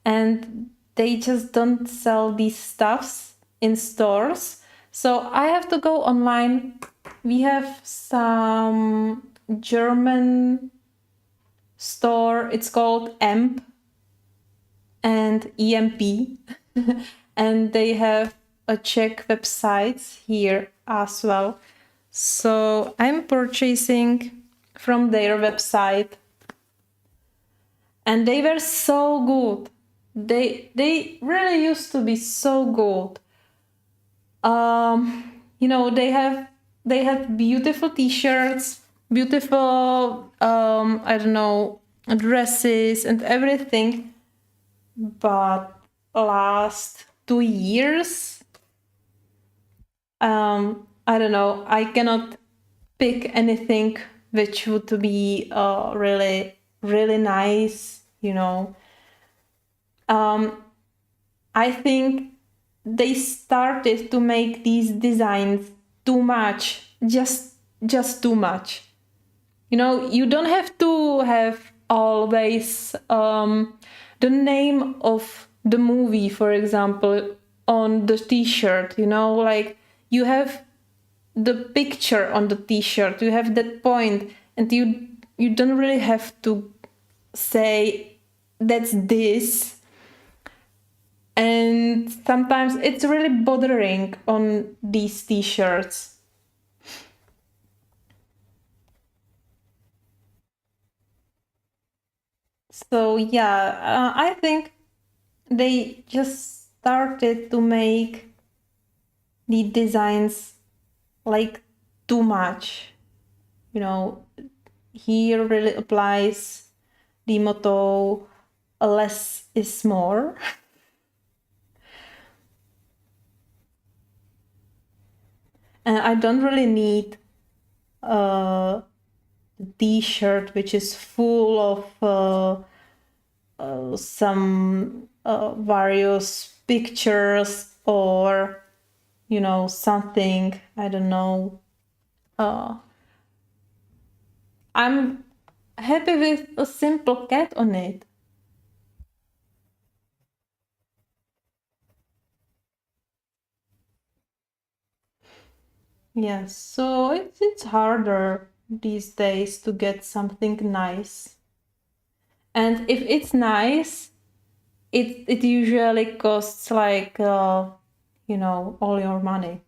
and they just don't sell these stuffs in stores. So I have to go online. We have some German store. It's called EMP and EMP. And they have a Czech websites here as well. So I'm purchasing from their website, and they were so good. They really used to be so good. They have beautiful t-shirts, beautiful I don't know, dresses and everything. But last 2 years, I don't know, I cannot pick anything which would be really really nice. I think they started to make these designs too much, just too much. You don't have to have always the name of the movie, for example, on the t-shirt. Like, you have the picture on the t-shirt, you have that point, and you don't really have to say that's this. And sometimes it's really bothering on these t-shirts. So yeah, I think they just started to make the designs like too much. Here really applies the motto less is more. And I don't really need a t-shirt which is full of some various pictures, or something, I don't know. I'm happy with a simple cat on it. Yes, so it's harder these days to get something nice. And if it's nice, it usually costs like all your money.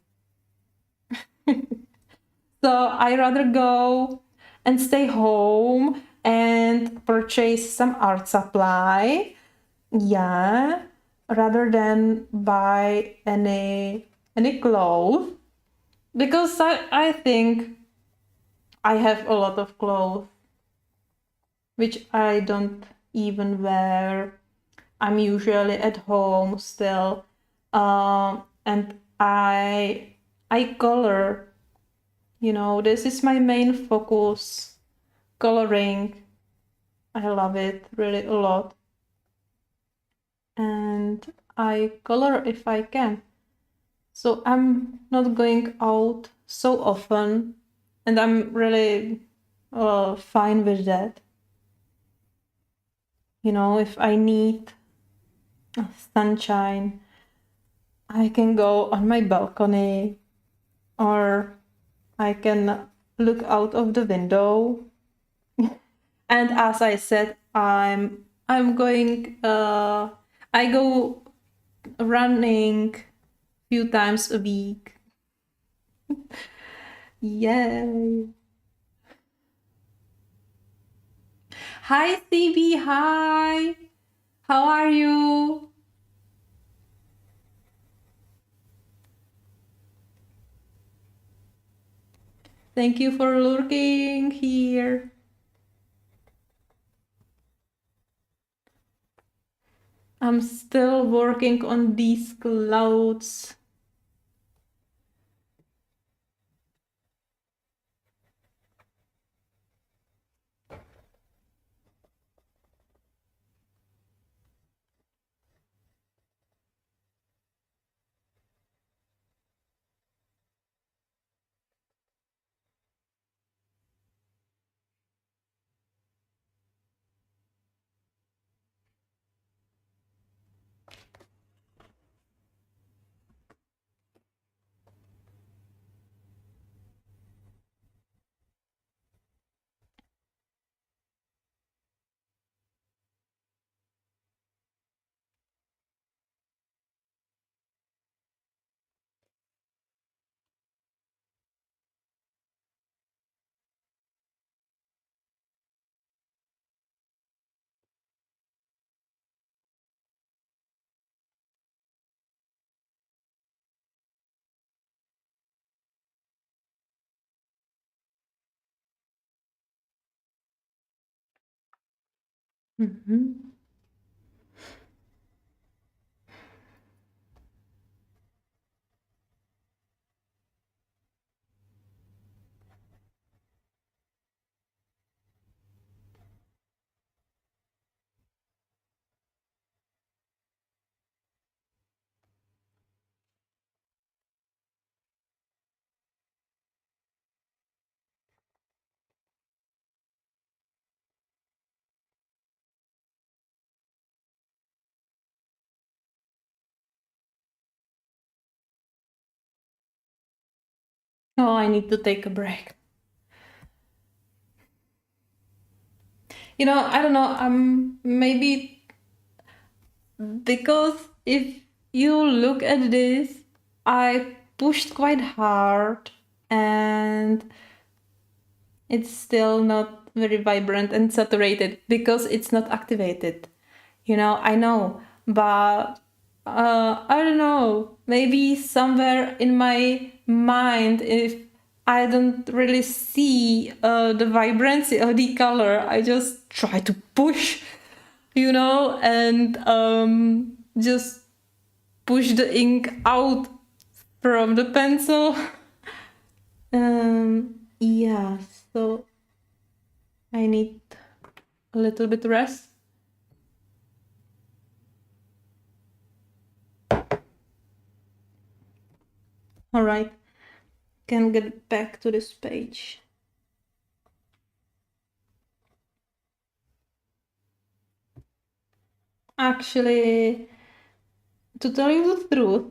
So I rather go and stay home and purchase some art supply, yeah, rather than buy any clothes, because I think I have a lot of clothes which I don't even wear. I'm usually at home still, and I color. This is my main focus, coloring. I love it really a lot, and I color if I can. So I'm not going out so often, and I'm really fine with that. If I need sunshine, I can go on my balcony or I can look out of the window. And as I said, I'm going I go running few times a week. Yay. Hi CB, hi. How are you? Thank you for lurking here. I'm still working on these clouds. Mm-hmm. Oh, I need to take a break. I don't know, maybe because if you look at this, I pushed quite hard and it's still not very vibrant and saturated because it's not activated. I know, but I don't know, maybe somewhere in my mind, if I don't really see the vibrancy of the color, I just try to push, and just push the ink out from the pencil. Yeah, so I need a little bit rest. All right, can get back to this page. Actually, to tell you the truth,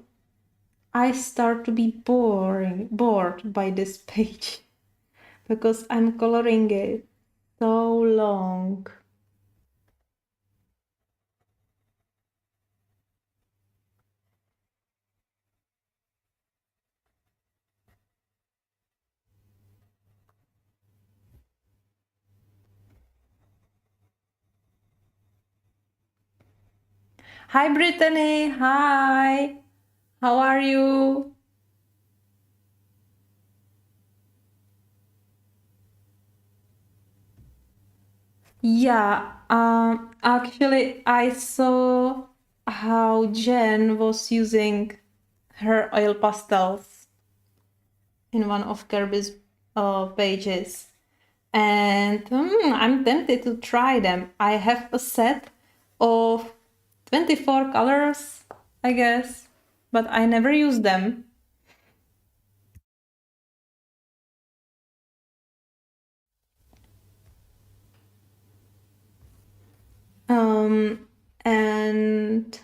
I start to be bored by this page because I'm coloring it so long. Hi Brittany, hi. How are you? Yeah, actually I saw how Jen was using her oil pastels in one of Kirby's pages. And I'm tempted to try them. I have a set of 24 colors, I guess, but I never use them. And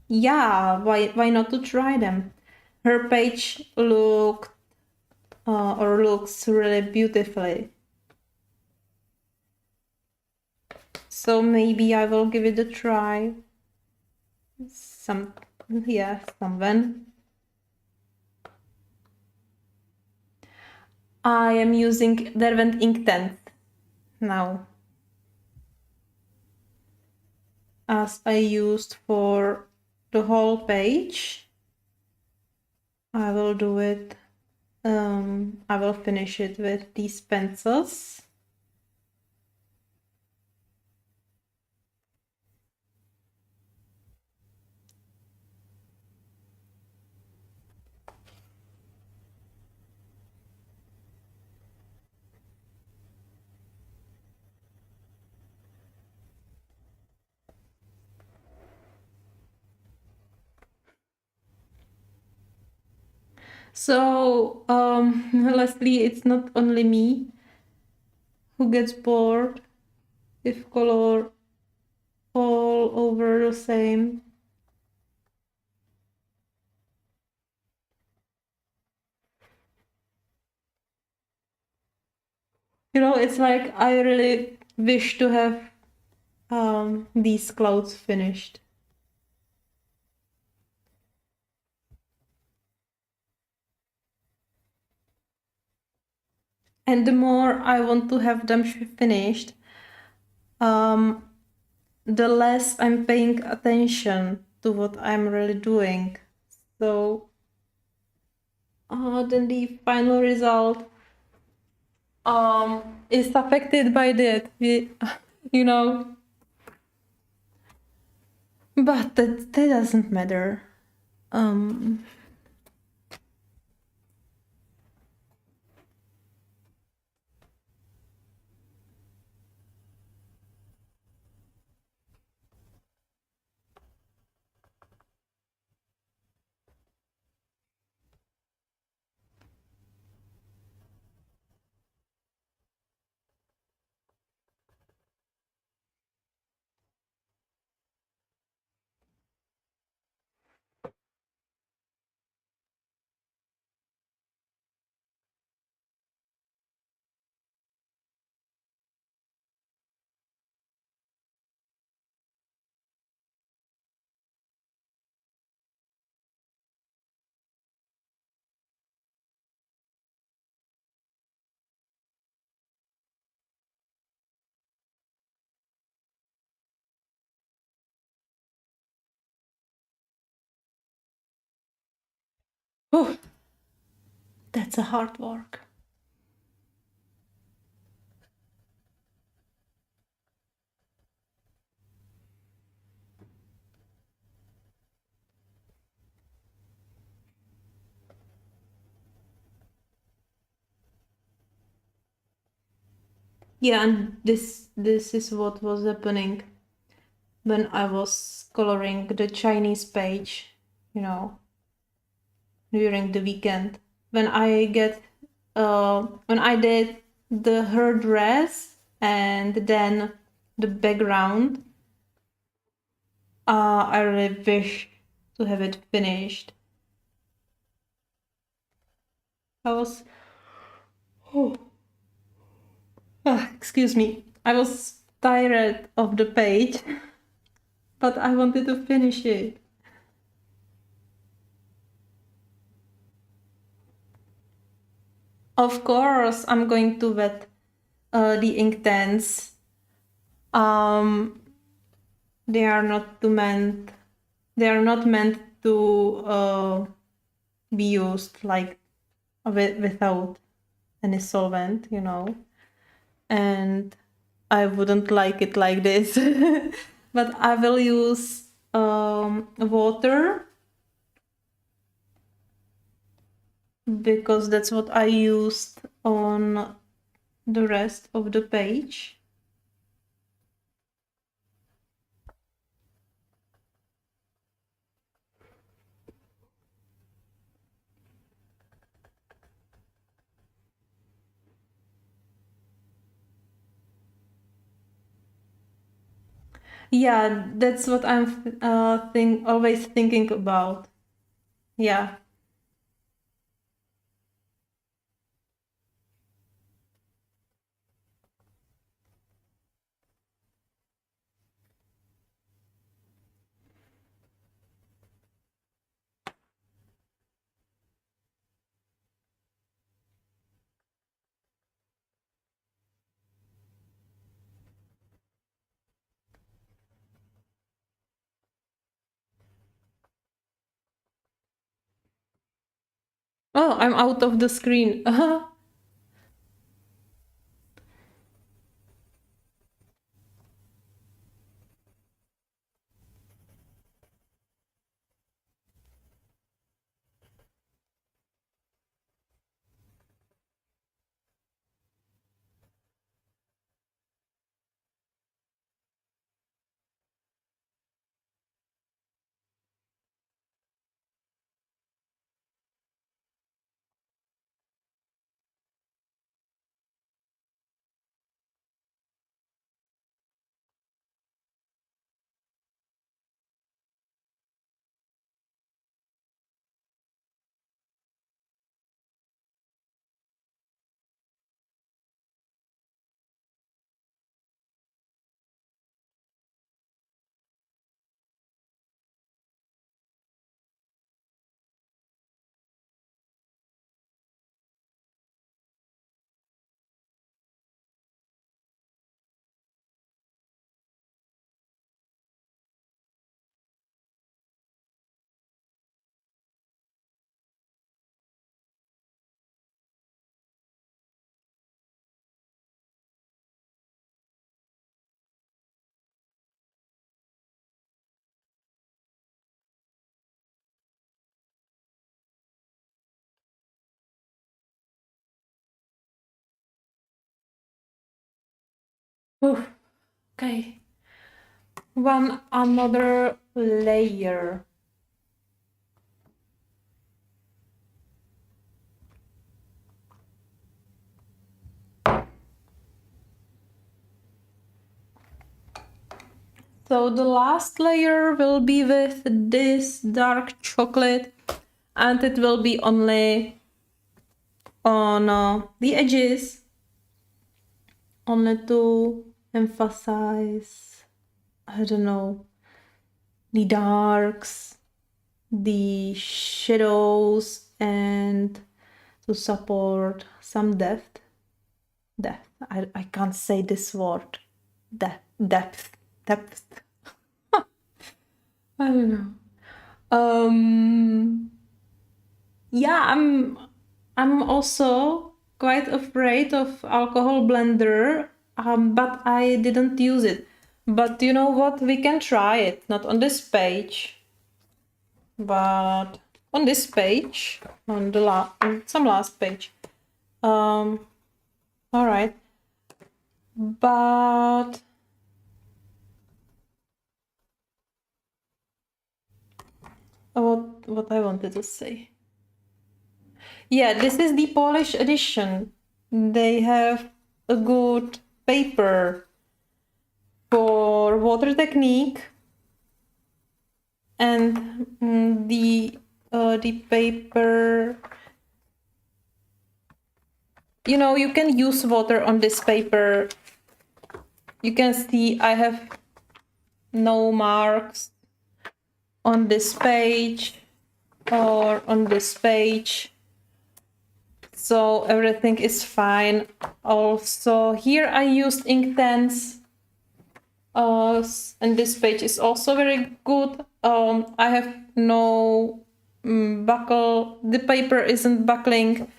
yeah, why not to try them? Her page looked or looks really beautifully. So maybe I will give it a try. Someone. I am using Derwent Inktense now, as I used for the whole page. I will do it. I will finish it with these pencils. So, Leslie, it's not only me who gets bored if color all over the same. You know, it's like I really wish to have these clouds finished. And the more I want to have them finished, the less I'm paying attention to what I'm really doing. So then the final result is affected by that, you know. But that doesn't matter. Oh, that's a hard work. Yeah, and this is what was happening when I was coloring the Chinese page, you know, during the weekend. When I did her dress and then the background, I really wish to have it finished. I was, excuse me, I was tired of the page, but I wanted to finish it. Of course, I'm going to wet the Inktense. They are not meant to be used like without any solvent, you know. And I wouldn't like it like this. But I will use water because that's what I used on the rest of the page. Yeah, that's what I'm always thinking about. Yeah. Oh, I'm out of the screen. Oof. Okay. One another layer. So the last layer will be with this dark chocolate, and it will be only on the edges, only to emphasize, I don't know, the darks, the shadows, and to support some depth. I can't say this word. Depth. I don't know. Yeah, I'm also quite afraid of alcohol blender, but I didn't use it. But you know what? We can try it. Not on this page, but on this page, on the on some last page. All right. But what I wanted to say. Yeah, this is the Polish edition. They have a good paper for water technique, and the paper, you know, you can use water on this paper. You can see I have no marks on this page or on this page, so everything is fine. Also here I used Inktense, and this page is also very good. I have no buckle, the paper isn't buckling,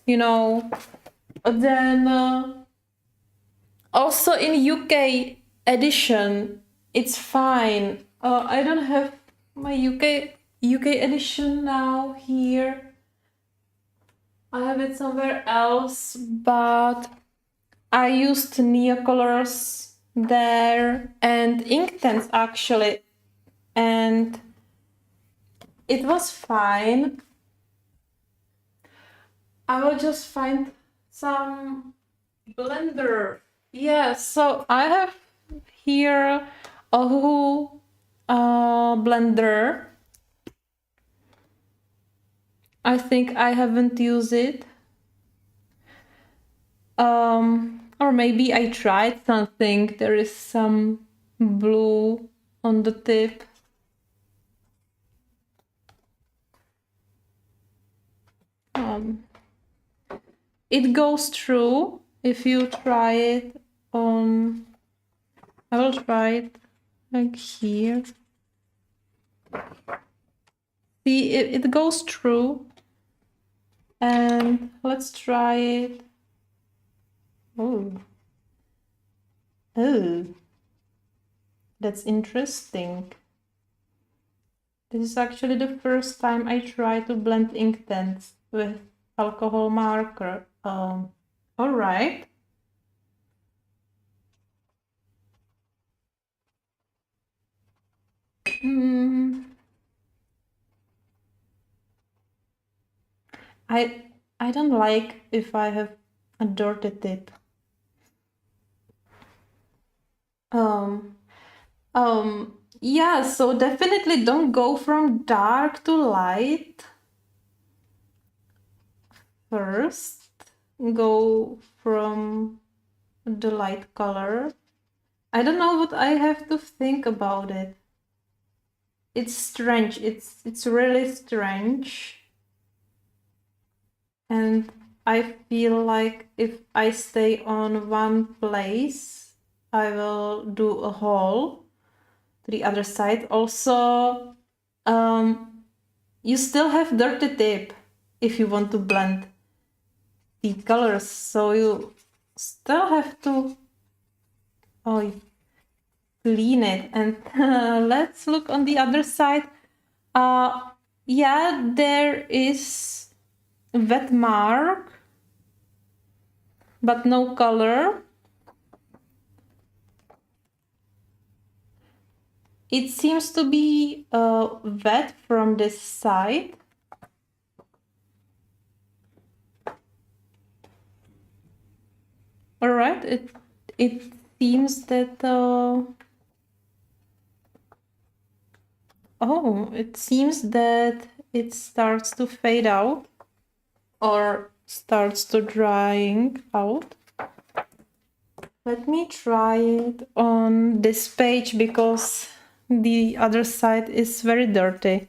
you know. Then also in UK edition it's fine. I don't have my UK edition now here. I have it somewhere else, but I used Neocolors there and Inktense actually, and it was fine. I will just find some blender. Yeah, so I have here a Who blender. I think I haven't used it. Or maybe I tried something. There is some blue on the tip. It goes through if you try it on. I will try it like here. See, it goes through. And let's try it. Oh. Oh. That's interesting. This is actually the first time I try to blend Inktense with alcohol marker. All right. I don't like if I have a dirty tip. Um, yeah, so definitely don't go from dark to light first. Go from the light color. I don't know what I have to think about it. It's strange. It's really strange. And I feel like if I stay on one place, I will do a haul to the other side. Also, you still have dirty tape if you want to blend the colors, so you still have to clean it. And let's look on the other side. Yeah, there is wet mark, but no color. It seems to be wet from this side. All right, it seems that it seems that it starts to fade out or starts to drying out. Let me try it on this page because the other side is very dirty.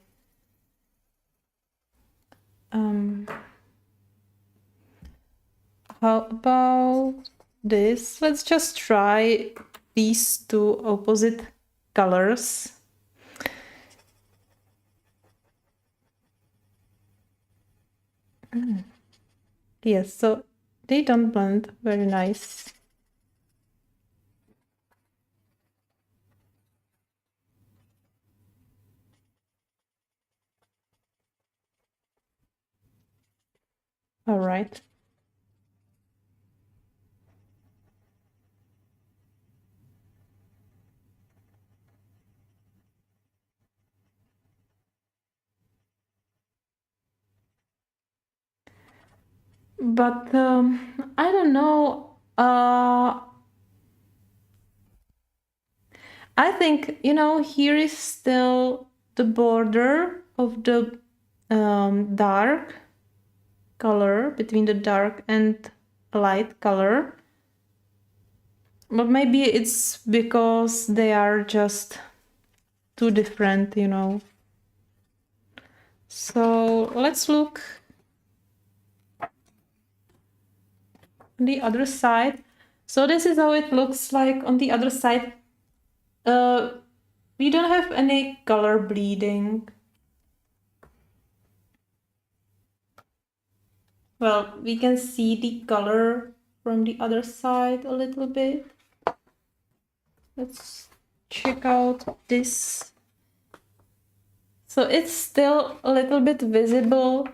How about this? Let's just try these two opposite colors. Yes, so they don't blend very nice. All right. But I don't know. I think, here is still the border of the dark color, between the dark and light color. But maybe it's because they are just too different, So let's look on the other side. So this is how it looks like on the other side. We don't have any color bleeding. Well, we can see the color from the other side a little bit. Let's check out this. So it's still a little bit visible.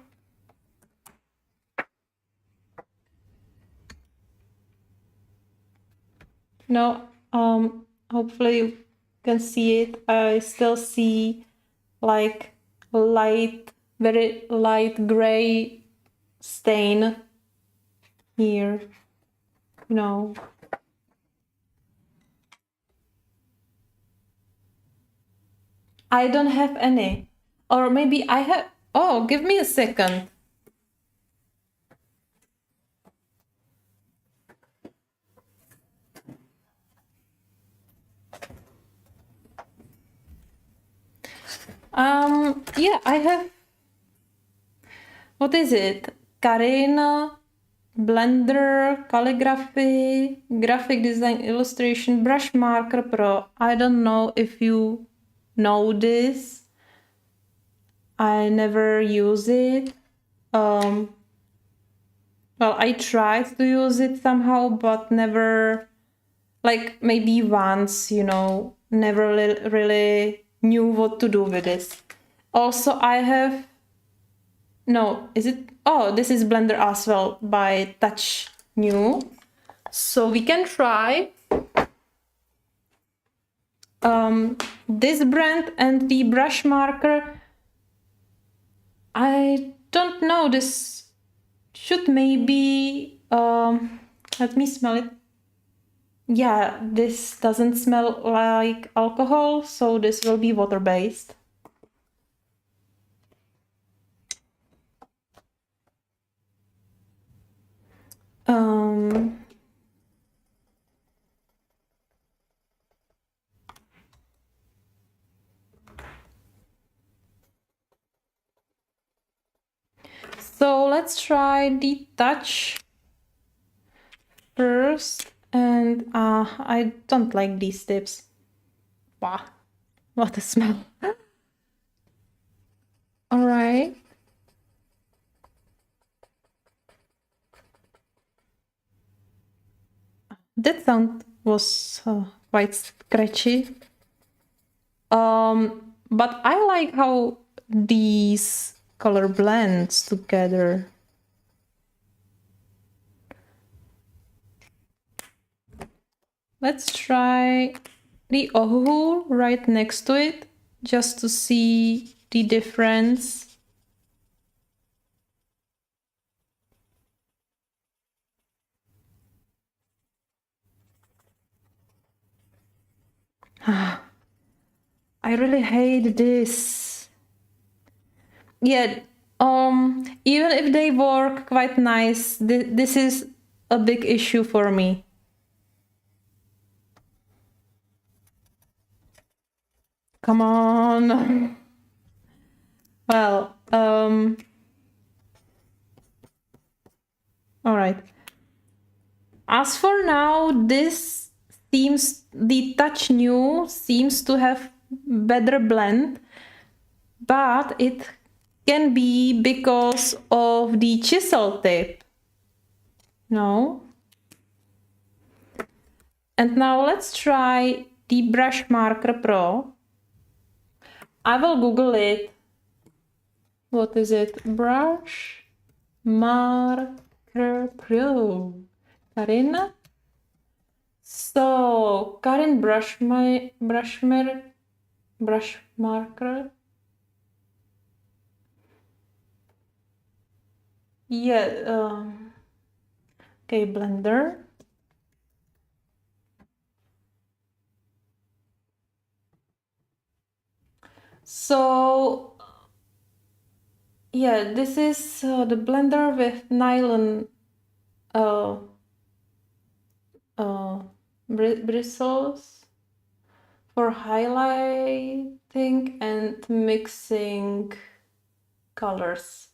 Hopefully you can see it. I still see like light, very light gray stain here, I don't have any, or maybe I have. Oh, give me a second. Yeah, I have. What is it? Karina, Blender, Calligraphy, Graphic Design, Illustration, Brush Marker Pro. I don't know if you know this. I never use it. well, I tried to use it somehow, but never, like maybe once, you know, never really knew what to do with this. Also, I have, no, is it? Oh, this is Blender as well by Touch New. So we can try this brand and the brush marker. I don't know, this should maybe, let me smell it. Yeah, this doesn't smell like alcohol, so this will be water-based. So let's try the touch first, and I don't like these tips. Wow, what a smell. All right. That sound was quite scratchy. But I like how these color blends together. Let's try the Ohu right next to it, just to see the difference. I really hate this. Yeah, even if they work quite nice, this is a big issue for me. Come on. Well, all right. As for now, this seems, the Touch New seems to have better blend, but it can be because of the chisel tip. No. And now let's try the Brush Marker Pro. I will Google it. What is it? Brush Marker Pro. Karin? So, Karin brush marker. Yeah, okay, Blender. So, yeah, this is the Blender with nylon bristles for highlighting and mixing colors.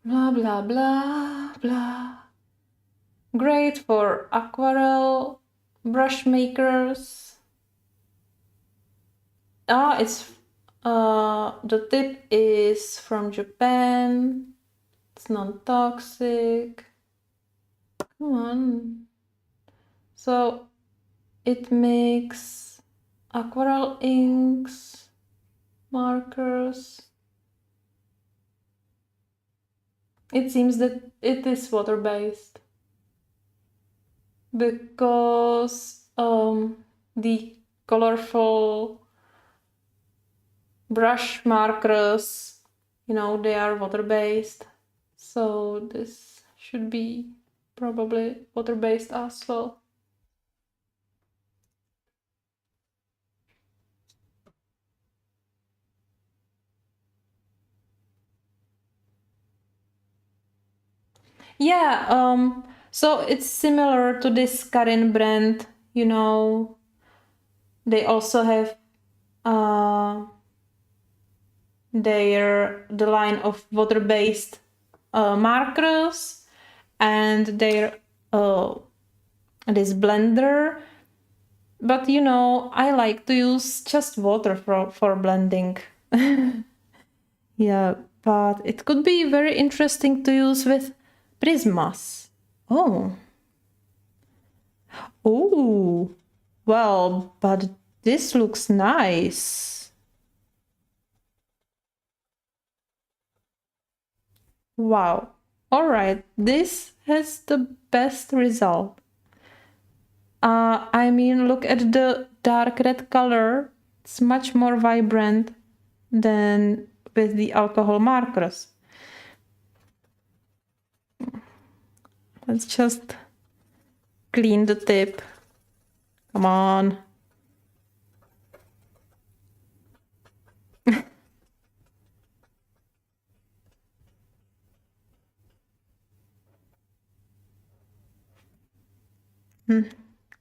Blah, blah, blah, blah. Great for aquarelle brush makers. It's the tip is from Japan. It's non-toxic. Come on. So it makes aquarelle inks, markers. It seems that it is water-based because the colorful brush markers, you know, they are water-based. So this should be probably water-based as well. Yeah, so it's similar to this Karin brand, you know. They also have the line of water-based markers and their this blender. But you know, I like to use just water for blending. Yeah, but it could be very interesting to use with Prismas. Oh. Oh. Well, but this looks nice. Wow. All right. This has the best result. I mean, look at the dark red color. It's much more vibrant than with the alcohol markers. Let's just clean the tip. Come on.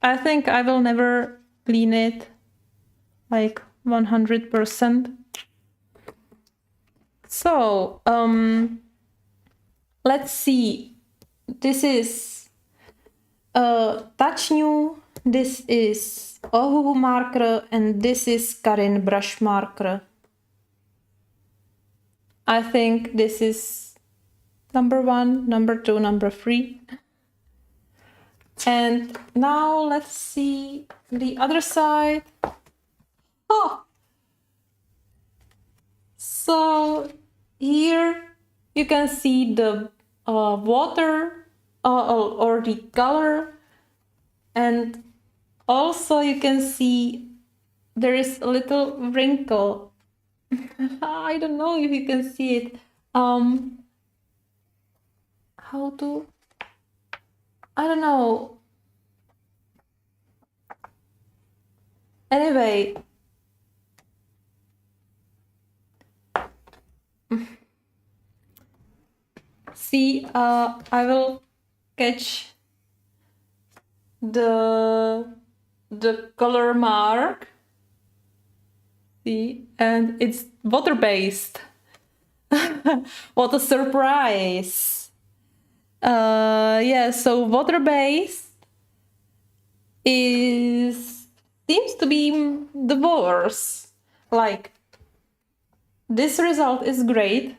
I think I will never clean it like 100%. So, let's see. This is Touch New, this is Ohuhu marker, and this is Karin brush marker. I think this is number 1, number 2, number 3. And now let's see the other side. Oh! So here you can see the water or the color, and also you can see there is a little wrinkle. I don't know if you can see it. How to? I don't know. Anyway. See, I will catch the color mark. See, and it's water-based. What a surprise! Yeah, so water-based seems to be the worst. Like, this result is great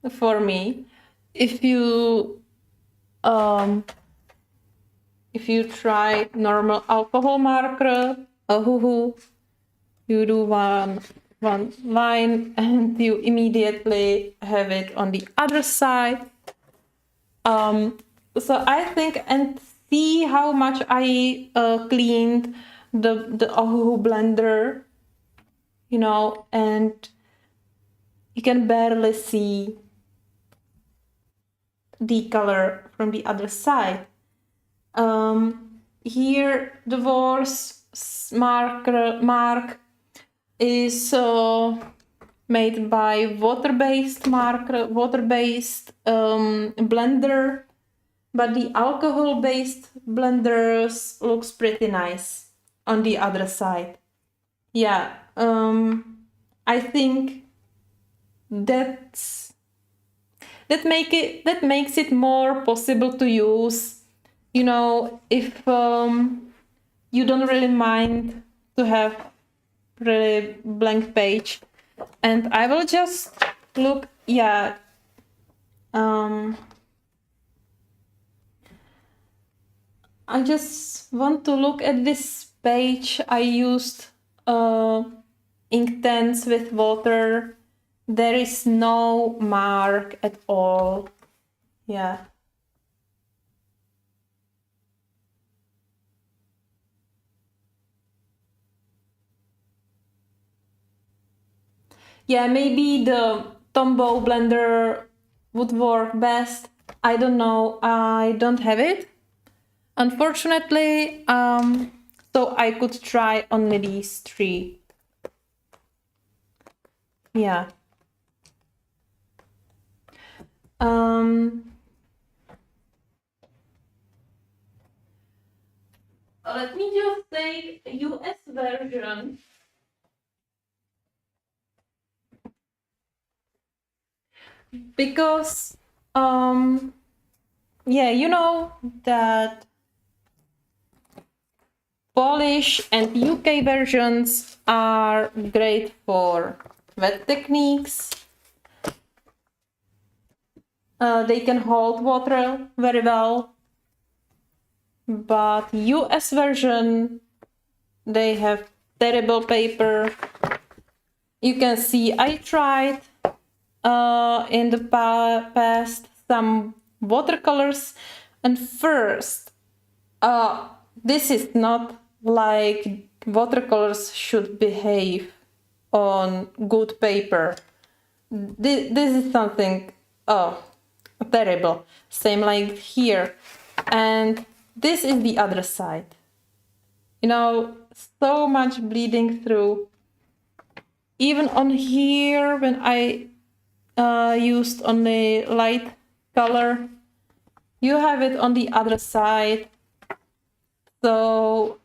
for me. If you try normal alcohol marker, Ohuhu, you do one line and you immediately have it on the other side. So I think, and see how much I cleaned the Ohuhu blender, you know, and you can barely see the color from the other side. Here the Wars mark is made by water-based blender, but the alcohol-based blenders looks pretty nice on the other side. Yeah, I think that makes it more possible to use, you know, if you don't really mind to have really blank page. And I will just look, yeah, I just want to look at this page. I used Inktense with water. There is no mark at all. Yeah. Yeah, maybe the Tombow blender would work best. I don't know. I don't have it, unfortunately. So I could try only these 3. Yeah. Let me just take a US version. Because, yeah, you know that Polish and UK versions are great for wet techniques. They can hold water very well. But US version, they have terrible paper. You can see I tried in the past some watercolors, and first, this is not like watercolors should behave on good paper. This is something terrible. Same like here. And this is the other side. You know, so much bleeding through. Even on here, when I used on the light color, you have it on the other side. So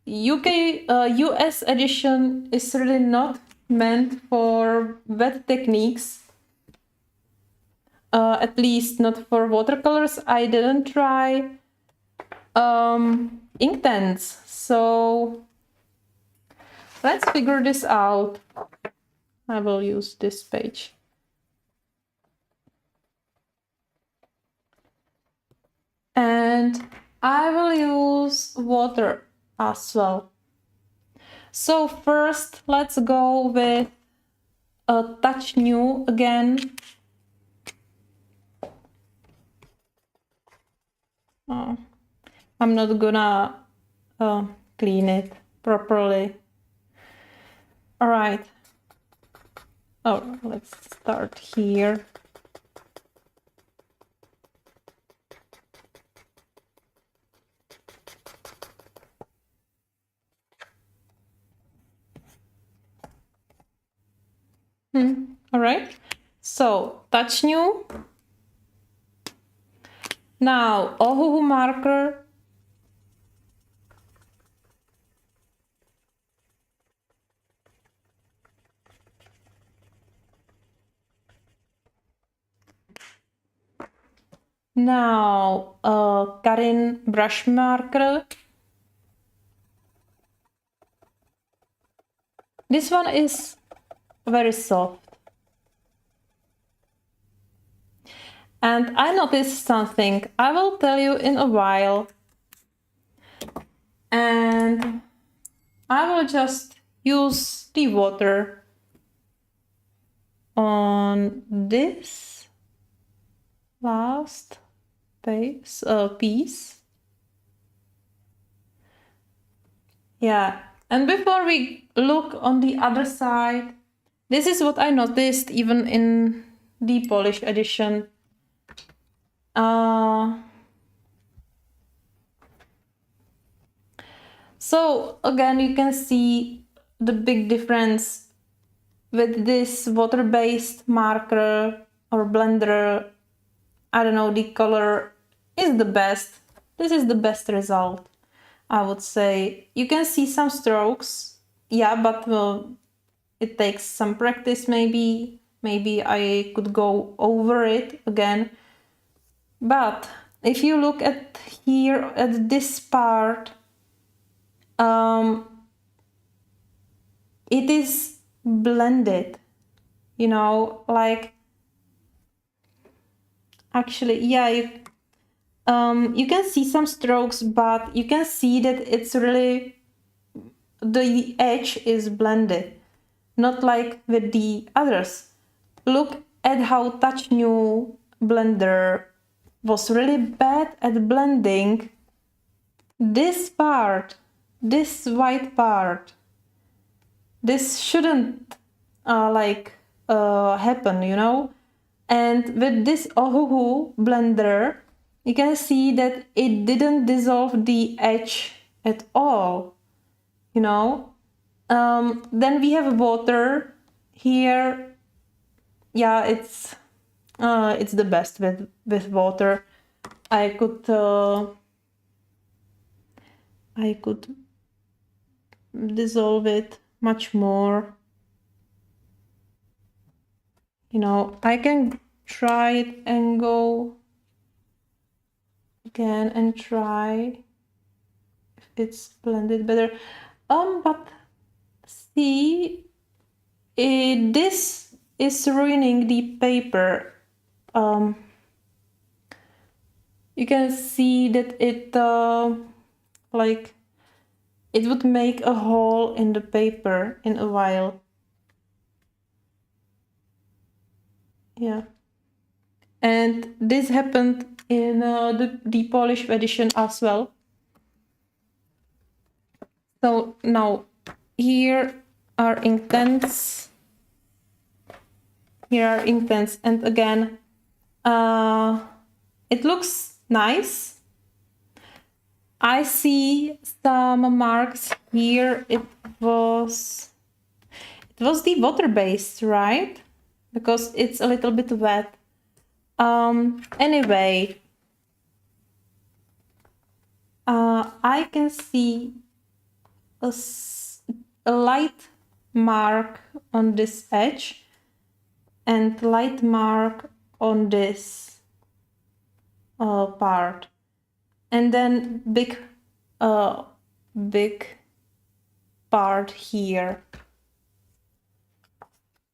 US edition is really not meant for wet techniques. At least not for watercolors. I didn't try Inktense. So let's figure this out. I will use this page. And I will use water as well. So first, let's go with a touch new again. Oh, I'm not gonna clean it properly. All right. Oh, let's start here. All right. So touch new. Now Ohuhu marker. Now Karin brush marker. This one is very soft. And I noticed something. I will tell you in a while. And I will just use the water on this last piece. Yeah, and before we look on the other side, this is what I noticed even in the Polish edition. So again, you can see the big difference with this water-based marker or blender. I don't know, the color is the best. This is the best result, I would say. You can see some strokes, yeah, but it takes some practice maybe. Maybe I could go over it again. But if you look at here, at this part, it is blended, you know, like actually, yeah, you can see some strokes, but you can see that it's really, the edge is blended, not like with the others. Look at how Touch New blender was really bad at blending this part, this white part. This shouldn't happen, you know. And with this Ohuhu blender, you can see that it didn't dissolve the edge at all, you know. Then we have water here. Yeah, it's the best with water. I could dissolve it much more. You know, I can try it and go again and try if it's blended better. But see, this is ruining the paper. you can see that it like it would make a hole in the paper in a while. Yeah. And this happened in the depolished edition as well. So now here are Inktense. Here are Inktense, and again, it looks nice. I see some marks here. It was the water-based, right? Because it's a little bit wet. Anyway, I can see a light mark on this edge and light mark on this part, and then big part here.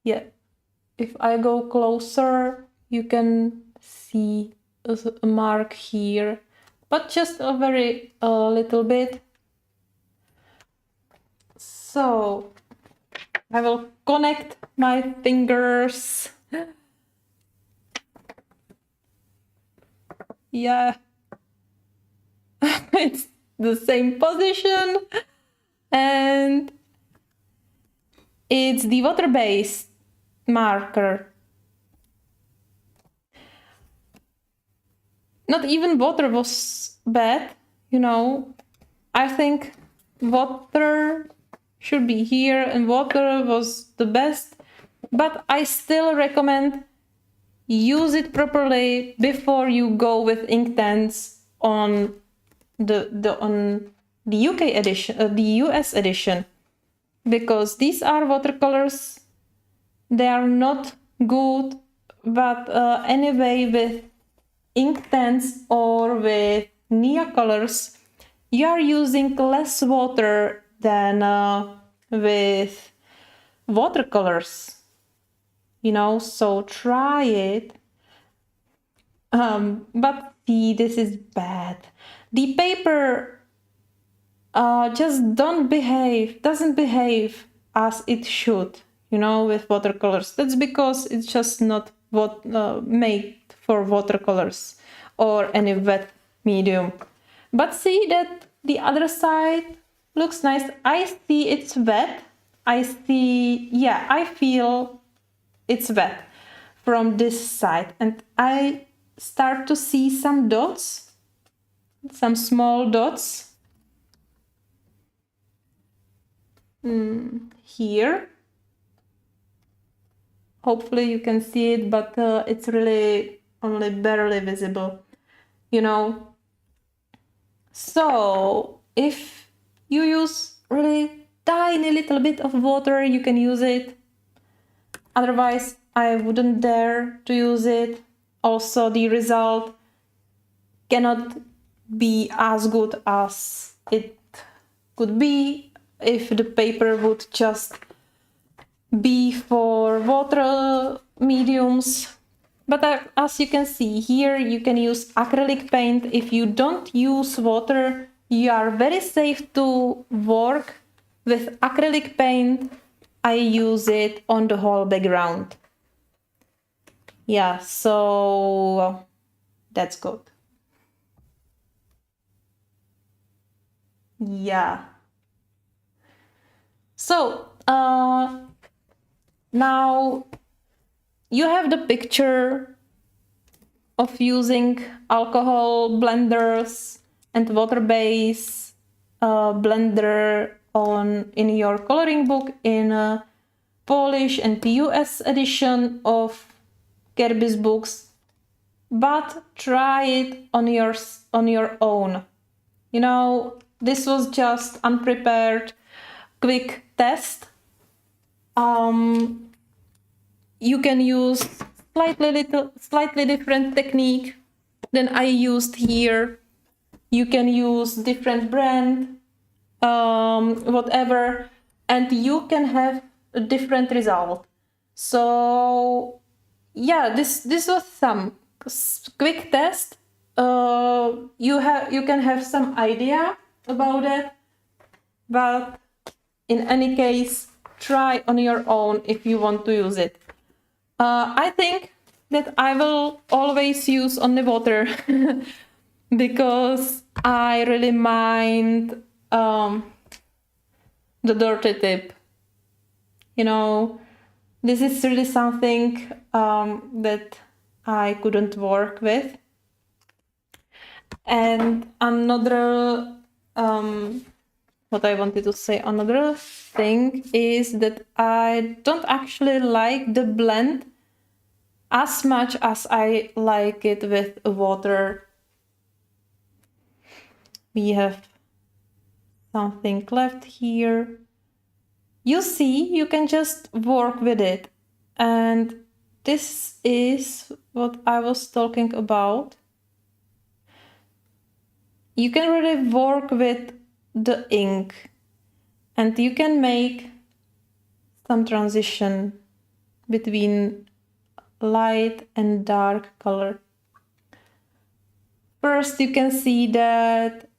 Yeah, if I go closer, you can see a mark here, but just a very little bit. So I will connect my fingers. Yeah, it's the same position, and it's the water-based marker. Not even water was bad, you know. I think water should be here and water was the best, but I still recommend use it properly before you go with Inktense on the UK edition, the US edition, because these are watercolors. They are not good, but anyway, with Inktense or with Nia colors, you are using less water than with watercolors, you know, so try it. But see, this is bad. The paper just doesn't behave as it should, you know, with watercolors. That's because it's just not made for watercolors or any wet medium. But see that the other side looks nice. I see it's wet. I feel it's wet from this side, and I start to see some dots, some small dots here. Hopefully you can see it, but it's really only barely visible, you know. So if you use really tiny little bit of water, you can use it. Otherwise, I wouldn't dare to use it. Also, the result cannot be as good as it could be if the paper would just be for water mediums. But as you can see here, you can use acrylic paint. If you don't use water, you are very safe to work with acrylic paint. I use it on the whole background. Yeah, so that's good. Yeah. So now you have the picture of using alcohol blenders and water-based blender in your coloring book in Polish and the US edition of Kirby's books, but try it on your own. You know, this was just unprepared, quick test. You can use slightly different technique than I used here. You can use different brand, whatever, and you can have a different result. So yeah, this was some quick test. you can have some idea about it, but in any case, try on your own if you want to use it. I think that I will always use only water because I really mind the dirty tip. You know, this is really something that I couldn't work with. And another, what I wanted to say, another thing is that I don't actually like the blend as much as I like it with water. We have something left here. You see, you can just work with it. And this is what I was talking about. You can really work with the ink and you can make some transition between light and dark color. First, you can see that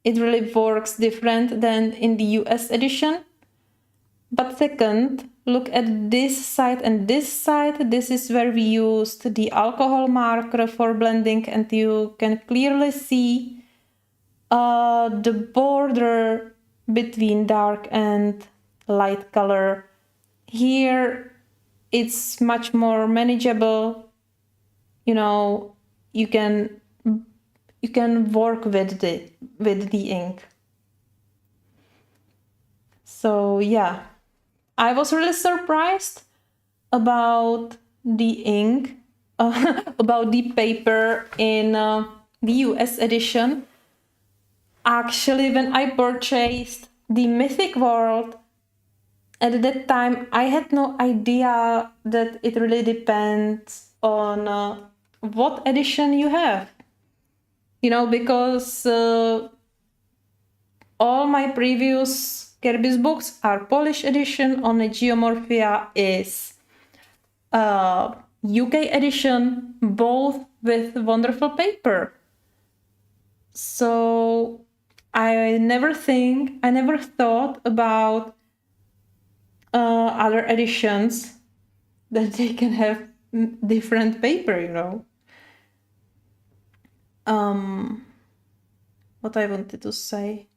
it really works different than in the US edition. But second, look at this side and this side. This is where we used the alcohol marker for blending, and you can clearly see the border between dark and light color. Here it's much more manageable. You know, you can work with the ink. So yeah, I was really surprised about the ink, about the paper in the US edition. Actually, when I purchased the Mythic World, at that time I had no idea that it really depends on what edition you have. You know, because all my previous Kirby's books are Polish edition, only Geomorphia is UK edition, both with wonderful paper. So I never thought about other editions that they can have different paper, you know. What I wanted to say.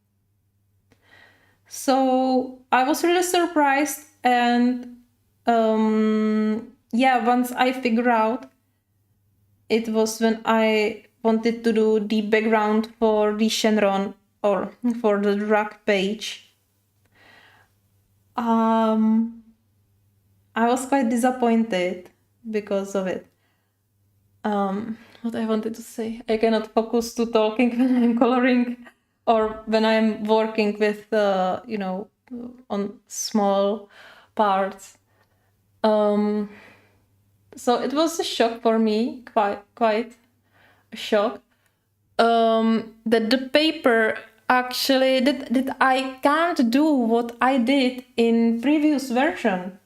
So I was really surprised, and yeah, once I figured out, it was when I wanted to do the background for the Shenron or for the drag page. I was quite disappointed because of it. What I wanted to say, I cannot focus to talking when I'm coloring or when I'm working with, you know, on small parts. So it was a shock for me, quite a shock, that the paper actually, that I can't do what I did in previous version,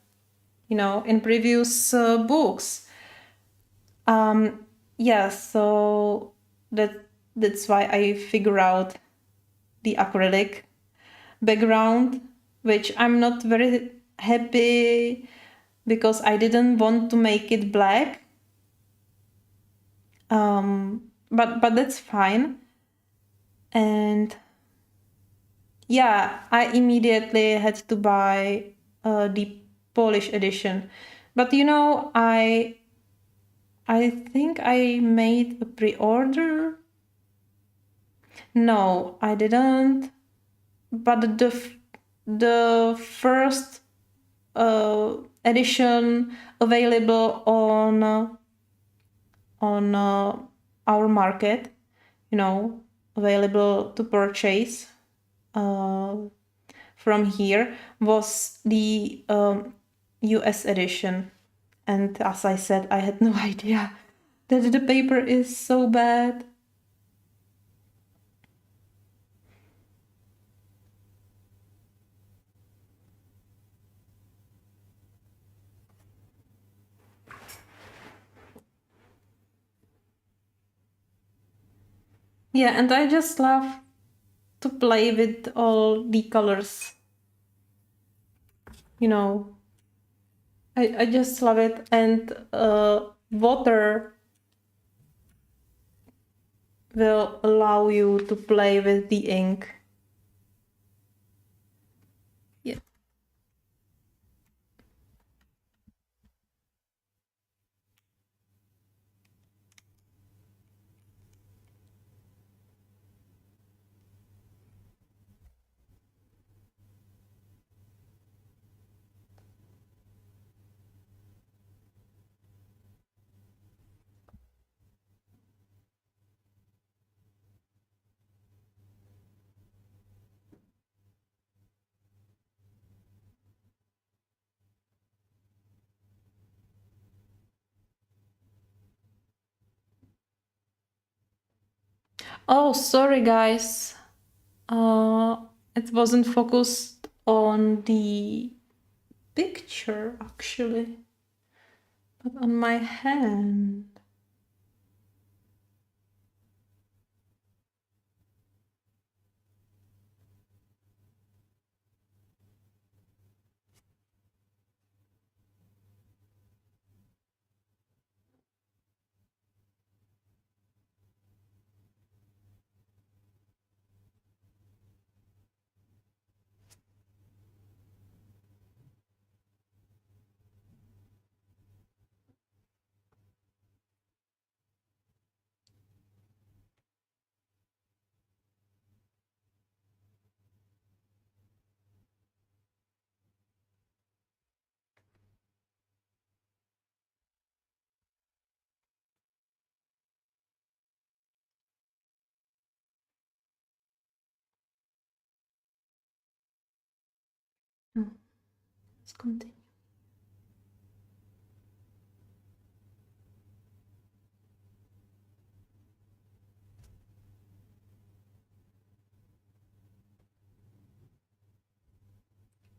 you know, in previous books. Yeah, so that's why I figure out the acrylic background, which I'm not very happy because I didn't want to make it black. But that's fine. And yeah, I immediately had to buy the Polish edition. But you know, I think I made a pre-order. No, I didn't. But the first edition available on our market, you know, available to purchase from here, was the US edition. And as I said, I had no idea that the paper is so bad. Yeah, and I just love to play with all the colors. You know, I just love it. And water will allow you to play with the ink. Yeah. Oh, sorry, guys. Uh, it wasn't focused on the picture, actually, but on my hand. Oh, let's continue.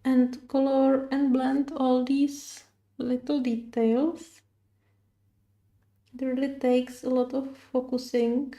And color and blend all these little details. It really takes a lot of focusing.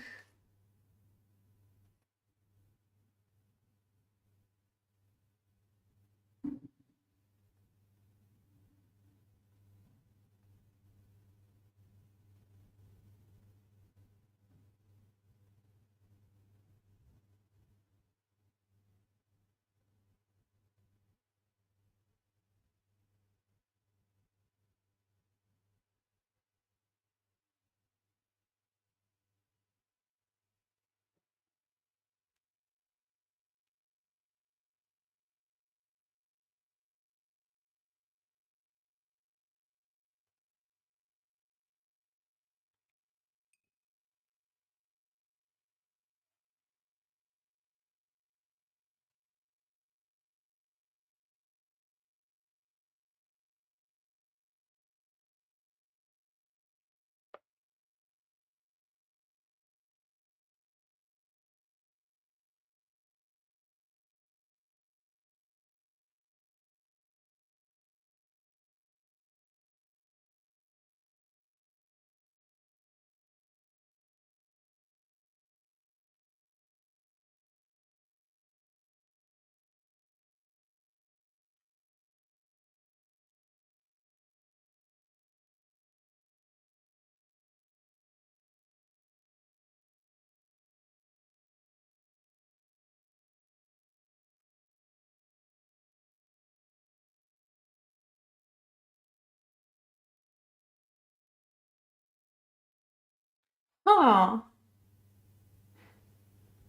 Ah,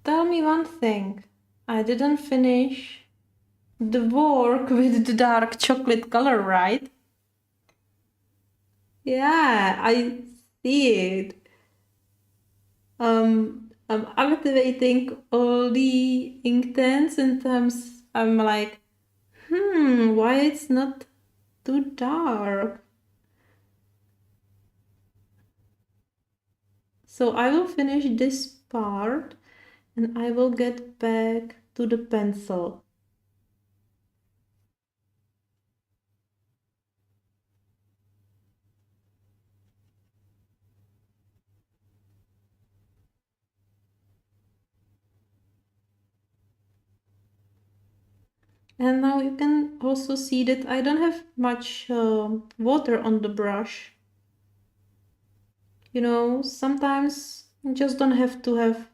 tell me one thing. I didn't finish the work with the dark chocolate color, right? Yeah, I see it. I'm activating all the Inktense and I'm like, why it's not too dark? So I will finish this part and I will get back to the pencil. And now you can also see that I don't have much water on the brush. You know, sometimes you just don't have to have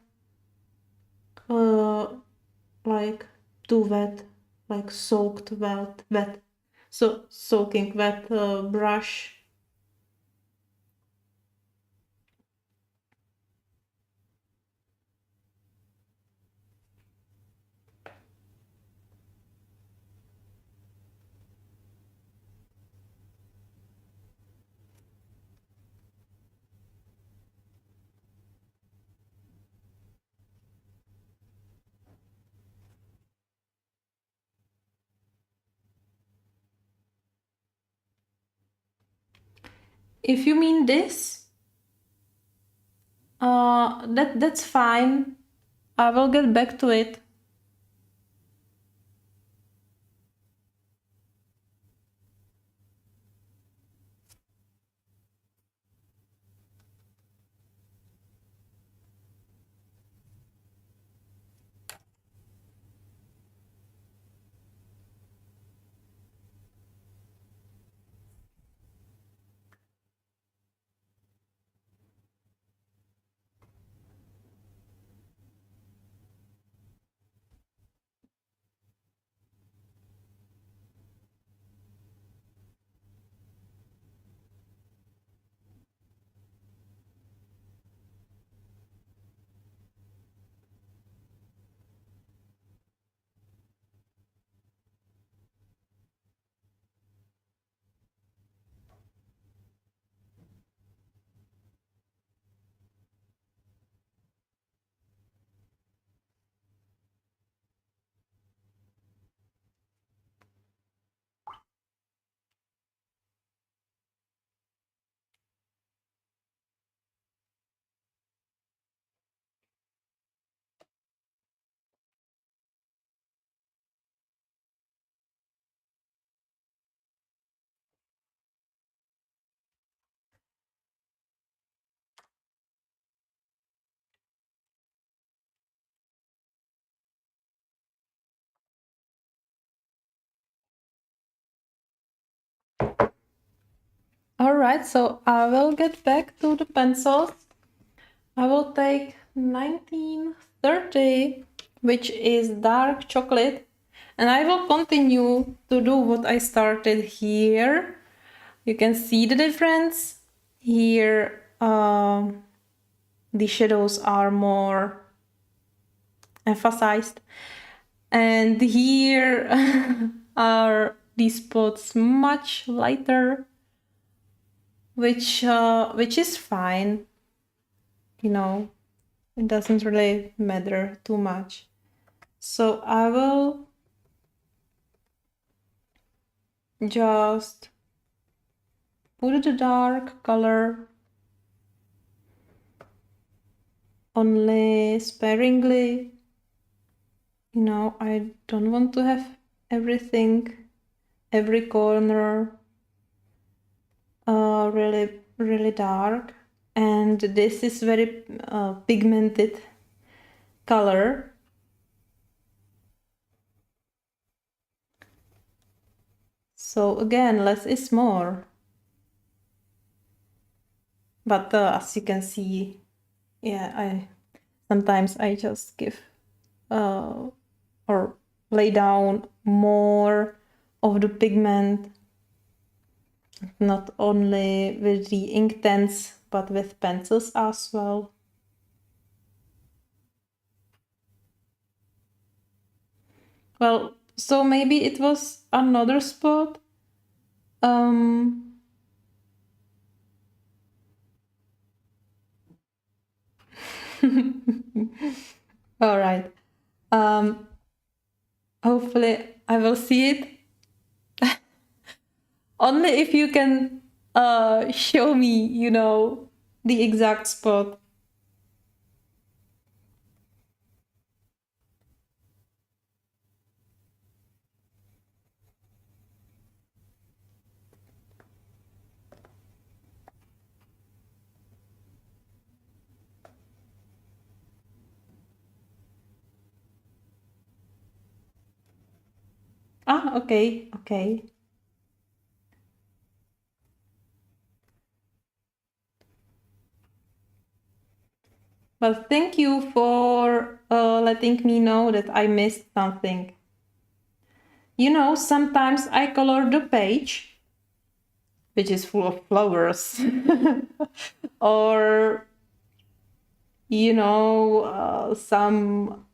uh, like too wet, like soaked wet. So soaking wet brush. If you mean this, that's fine. I will get back to it. All right, so I will get back to the pencils. I will take 1930, which is dark chocolate, and I will continue to do what I started here. You can see the difference. Here, the shadows are more emphasized, and here are these spots much lighter, which is fine. You know, it doesn't really matter too much. So I will just put the dark color only sparingly. You know, I don't want to have everything, every corner really dark. And this is very pigmented color. So again, less is more. But as you can see, yeah, sometimes I just give or lay down more of the pigment, not only with the Inktense, but with pencils as well. Well, so maybe it was another spot. All right. Hopefully I will see it. Only if you can show me, you know, the exact spot. Ah, okay, okay. Well, thank you for letting me know that I missed something. You know, sometimes I color the page, which is full of flowers, or, some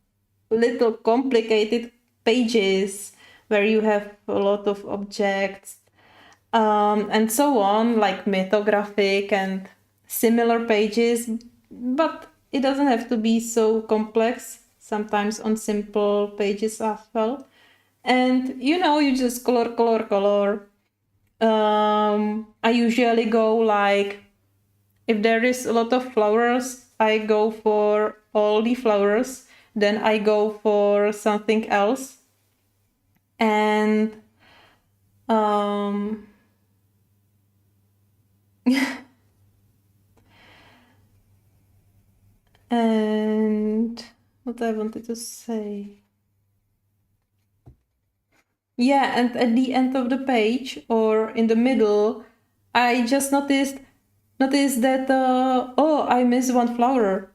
little complicated pages where you have a lot of objects, and so on, like mythographic and similar pages, but it doesn't have to be so complex, sometimes on simple pages as well. And you just color, color, color. I usually go like, if there is a lot of flowers, I go for all the flowers, then I go for something else. And um, and what I wanted to say. Yeah, and at the end of the page or in the middle, I just noticed that oh, I missed one flower.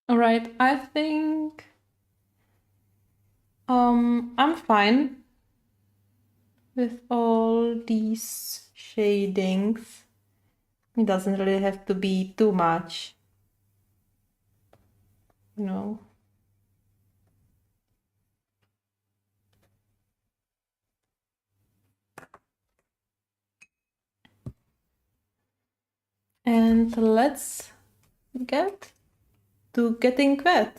All right, I think I'm fine with all these shadings. It doesn't really have to be too much, you know. And let's get to getting wet.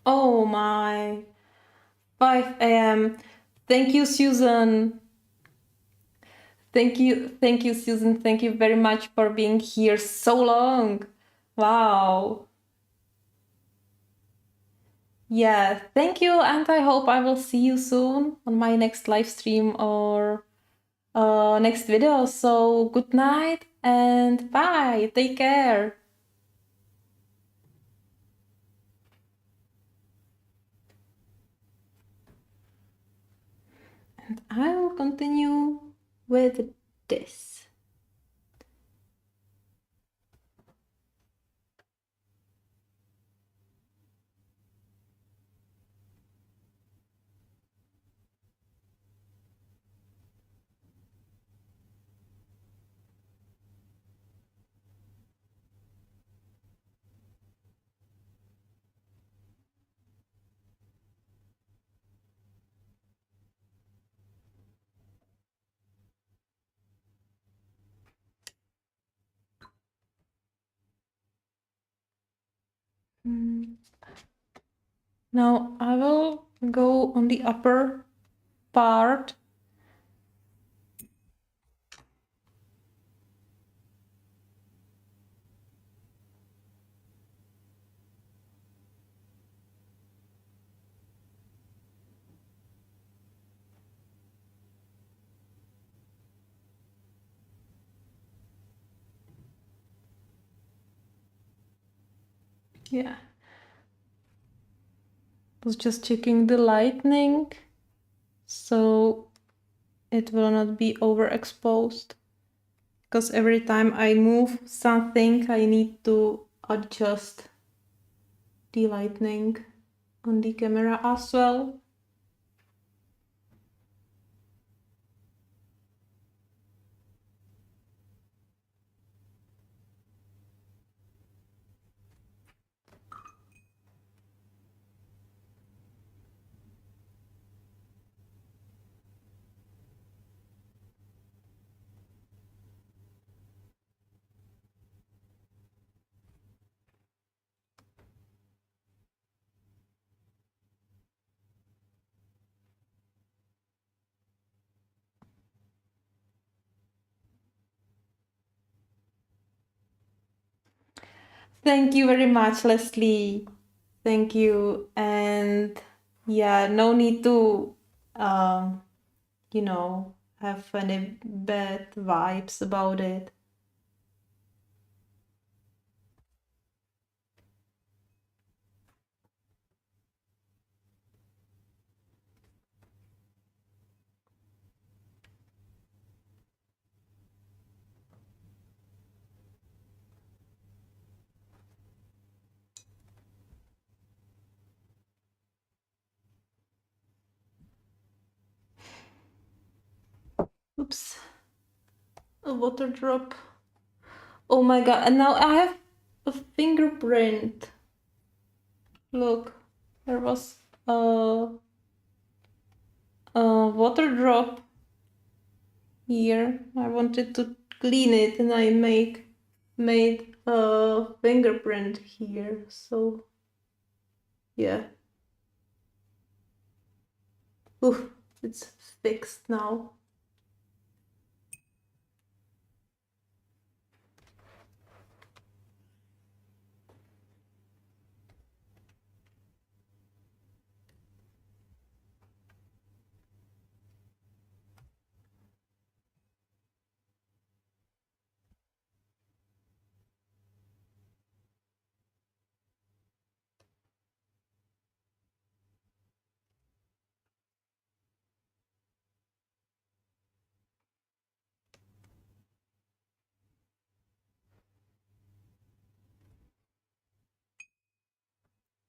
Oh my, 5 a.m. Thank you, Susan. Thank you, Susan. Thank you very much for being here so long. Wow. Yeah, thank you, and I hope I will see you soon on my next live stream or next video. So good night and bye. Take care. And I will continue with this. Now I will go on the upper part. Yeah. Was just checking the lightning so it will not be overexposed, because every time I move something I need to adjust the lightning on the camera as well. Thank you very much, Leslie. Thank you. And yeah, no need to, you know, have any bad vibes about it. Oops, a water drop. Oh my god, and now I have a fingerprint. Look, there was a water drop here. I wanted to clean it and I made a fingerprint here. So yeah. Ooh, it's fixed now.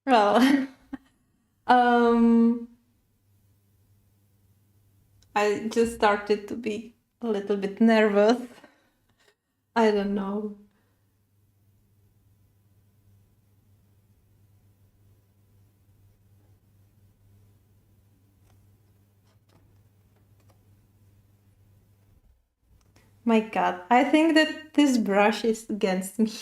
Well, um, I just started to be a little bit nervous. I don't know. My God, I think that this brush is against me.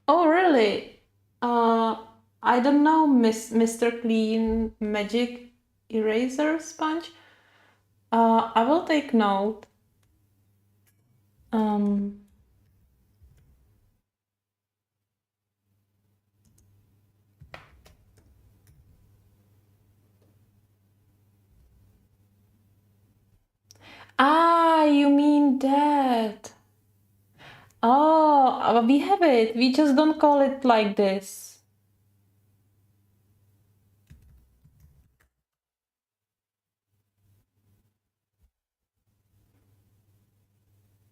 Oh, really? I don't know, Mr. Clean Magic Eraser Sponge. I will take note. Um, you mean that. Oh, we have it. We just don't call it like this.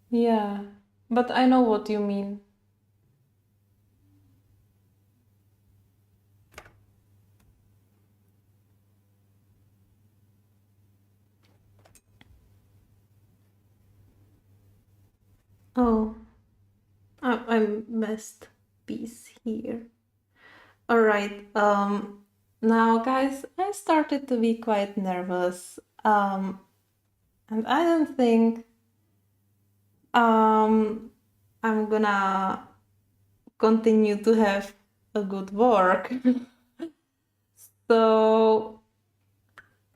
Yeah, but I know what you mean. Oh, I'm messed piece here. All right. Now, guys, I started to be quite nervous. And I don't think I'm gonna continue to have a good work. So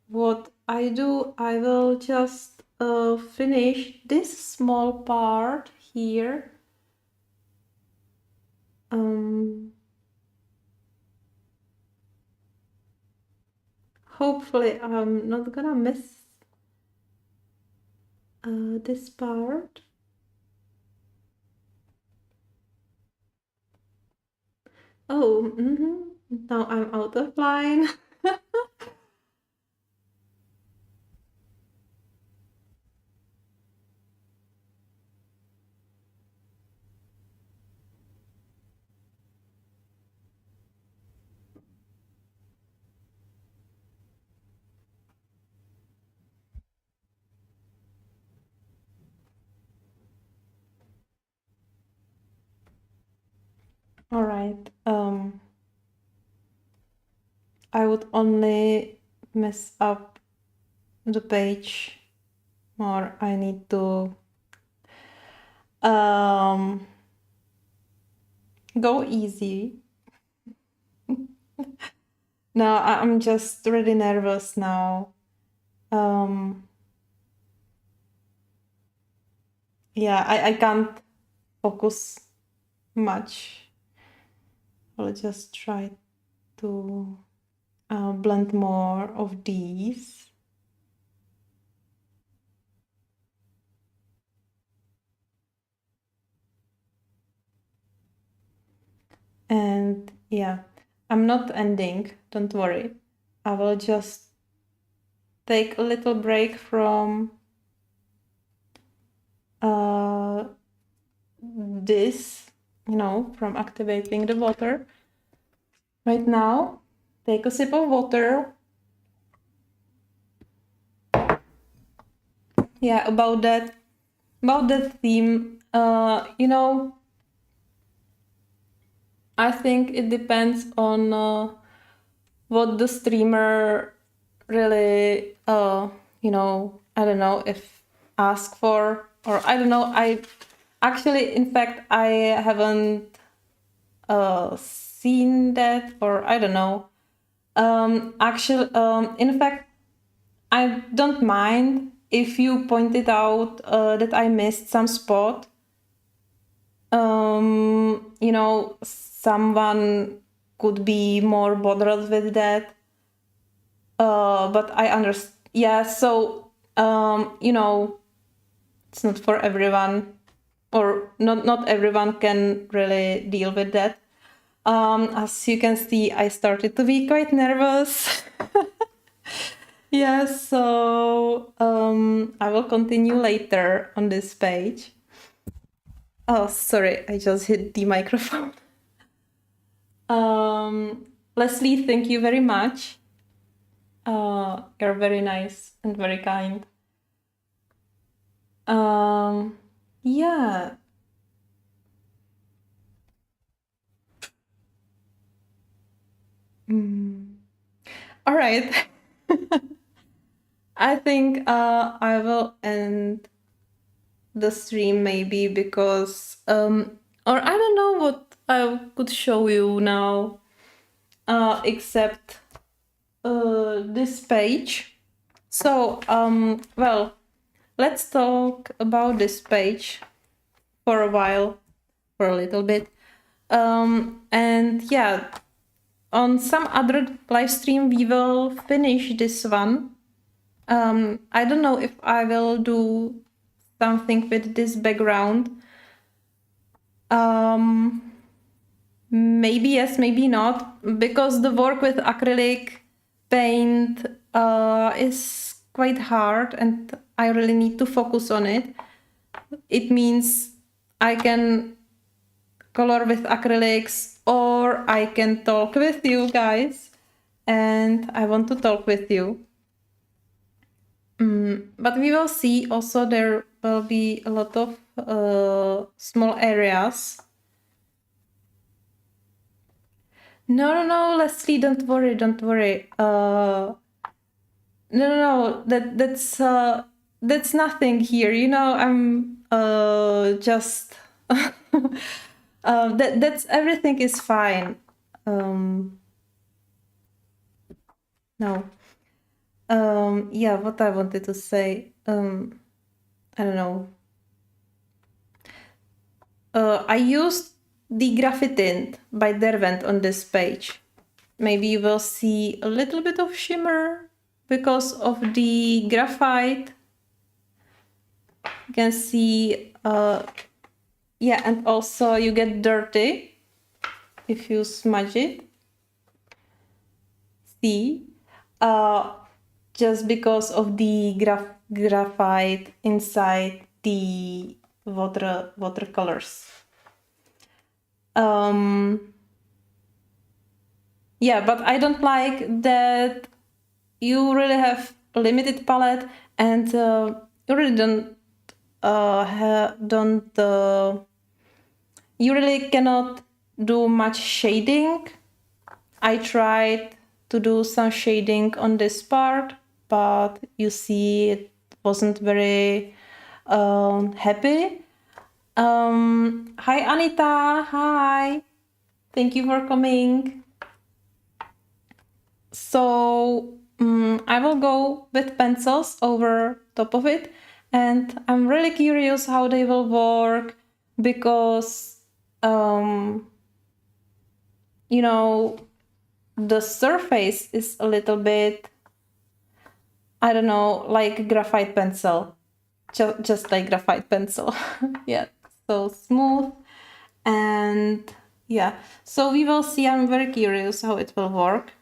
what I do, I will just finish this small part here. Hopefully I'm not gonna miss this part. Oh, now I'm out of line. All right. I would only mess up the page more. I need to go easy. No, I'm just really nervous now. Yeah, I can't focus much. I'll just try to blend more of these. And yeah, I'm not ending, don't worry. I will just take a little break from this, from activating the water. Right now, take a sip of water. Yeah, about that theme, I think it depends on what the streamer really, I don't know if ask for, or I don't know. I actually, in fact, I haven't seen that, or I don't know. In fact, I don't mind if you pointed out that I missed some spot. Someone could be more bothered with that. But I understand. Yeah, so, it's not for everyone, or not everyone can really deal with that. As you can see, I started to be quite nervous. Yeah, so I will continue later on this page. Oh, sorry, I just hit the microphone. Leslie, thank you very much. You're very nice and very kind. Yeah. All right. I think I will end the stream maybe because or I don't know what I could show you now except this page. So well, let's talk about this page for a while, for a little bit. And yeah, on some other live stream we will finish this one. I don't know if I will do something with this background. Maybe yes, maybe not, because the work with acrylic paint is quite hard and I really need to focus on it. It means I can color with acrylics or I can talk with you guys, and I want to talk with you. But we will see. Also, there will be a lot of small areas. No, Leslie, don't worry. No, that's nothing here. You know, I'm just that's everything is fine. No. Yeah, what I wanted to say. I don't know. I used the Graphitint by Derwent on this page. Maybe you will see a little bit of shimmer because of the graphite. You can see, yeah, and also you get dirty if you smudge it. See, just because of the graphite inside the watercolors. Yeah, but I don't like that you really have a limited palette and you really you really cannot do much shading. I tried to do some shading on this part, but you see it wasn't very happy. Hi Anita, hi. Thank you for coming. So I will go with pencils over top of it, and I'm really curious how they will work because you know, the surface is a little bit, I don't know, like graphite pencil, just like graphite pencil. Yeah, so smooth. And yeah, so we will see. I'm very curious how it will work.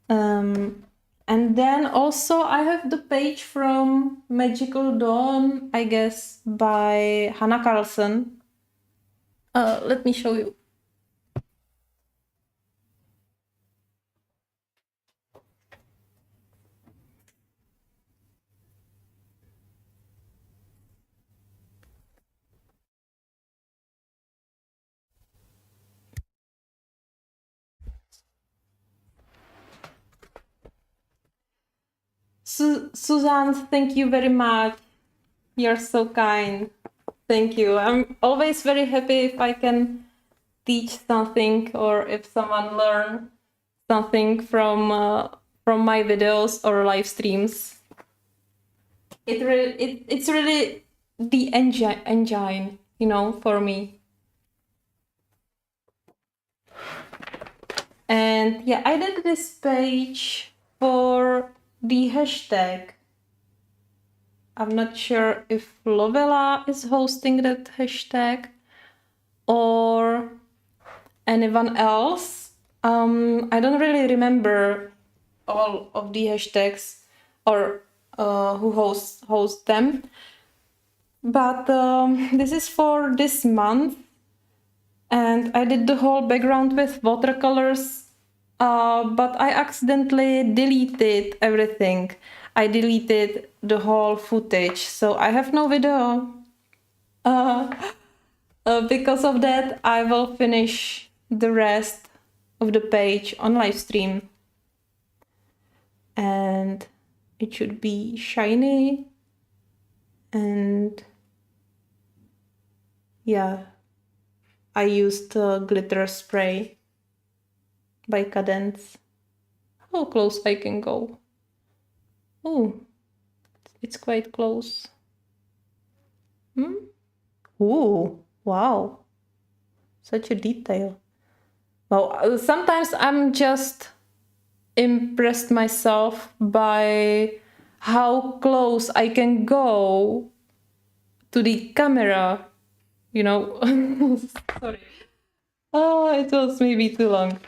And then also I have the page from Magical Dawn, I guess, by Hannah Carlson. Let me show you. Suzanne, thank you very much. You're so kind. Thank you. I'm always very happy if I can teach something or if someone learn something from my videos or live streams. It's really the engine, you know, for me. And yeah, I did this page for the hashtag. I'm not sure if Lovella is hosting that hashtag or anyone else. I don't really remember all of the hashtags or who host them. But this is for this month. And I did the whole background with watercolors, but I accidentally deleted everything. I deleted the whole footage, so I have no video. Because of that, I will finish the rest of the page on live stream. And it should be shiny. And yeah, I used glitter spray by Cadence. How close I can go? Oh, it's quite close. Ooh, wow. Such a detail. Well, sometimes I'm just impressed myself by how close I can go to the camera, you know. Sorry. Oh, it was maybe too long.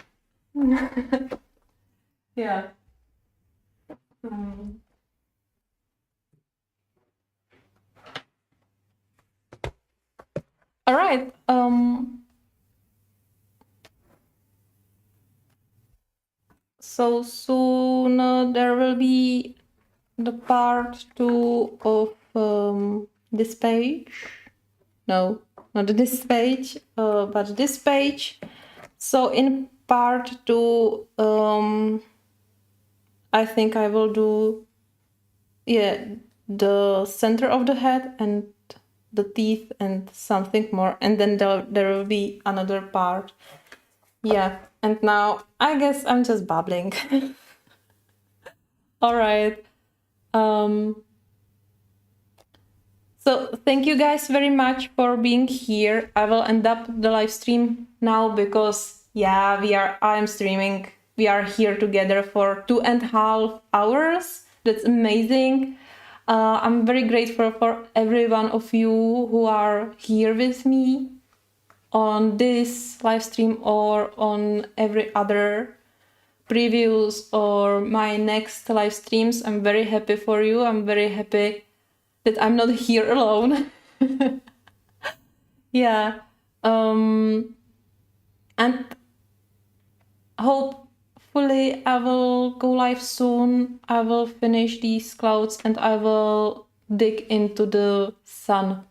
Yeah. All right. So soon there will be the part 2 of this page. No, not this page, but this page. So in part 2, I think I will do, yeah, the center of the head and the teeth and something more, and then there will be another part. Yeah, and now I guess I'm just babbling. All right. So thank you guys very much for being here. I will end up the live stream now because yeah, I am streaming. We are here together for 2.5 hours. That's amazing. I'm very grateful for every one of you who are here with me on this live stream or on every other previews or my next live streams. I'm very happy for you. I'm very happy that I'm not here alone. Yeah. And hopefully I will go live soon. I will finish these clouds and I will dig into the sun.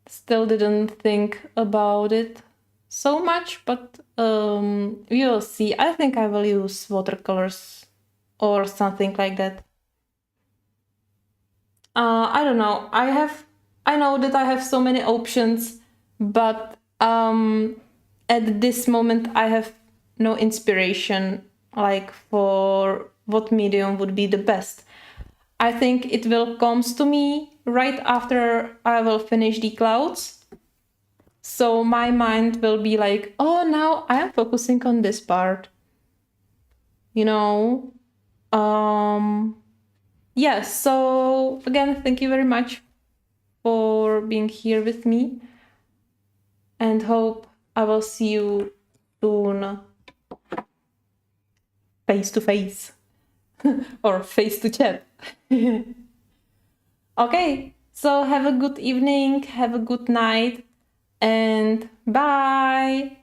Still didn't think about it so much, but we will see. I think I will use watercolors or something like that. I don't know. I know that I have so many options, but at this moment I have no inspiration like for what medium would be the best. I think it will comes to me right after I will finish the clouds. So my mind will be like, oh, now I am focusing on this part. You know? Yes, so again, thank you very much for being here with me and hope I will see you soon face to face or face to chat. Okay, so have a good evening, have a good night, and bye!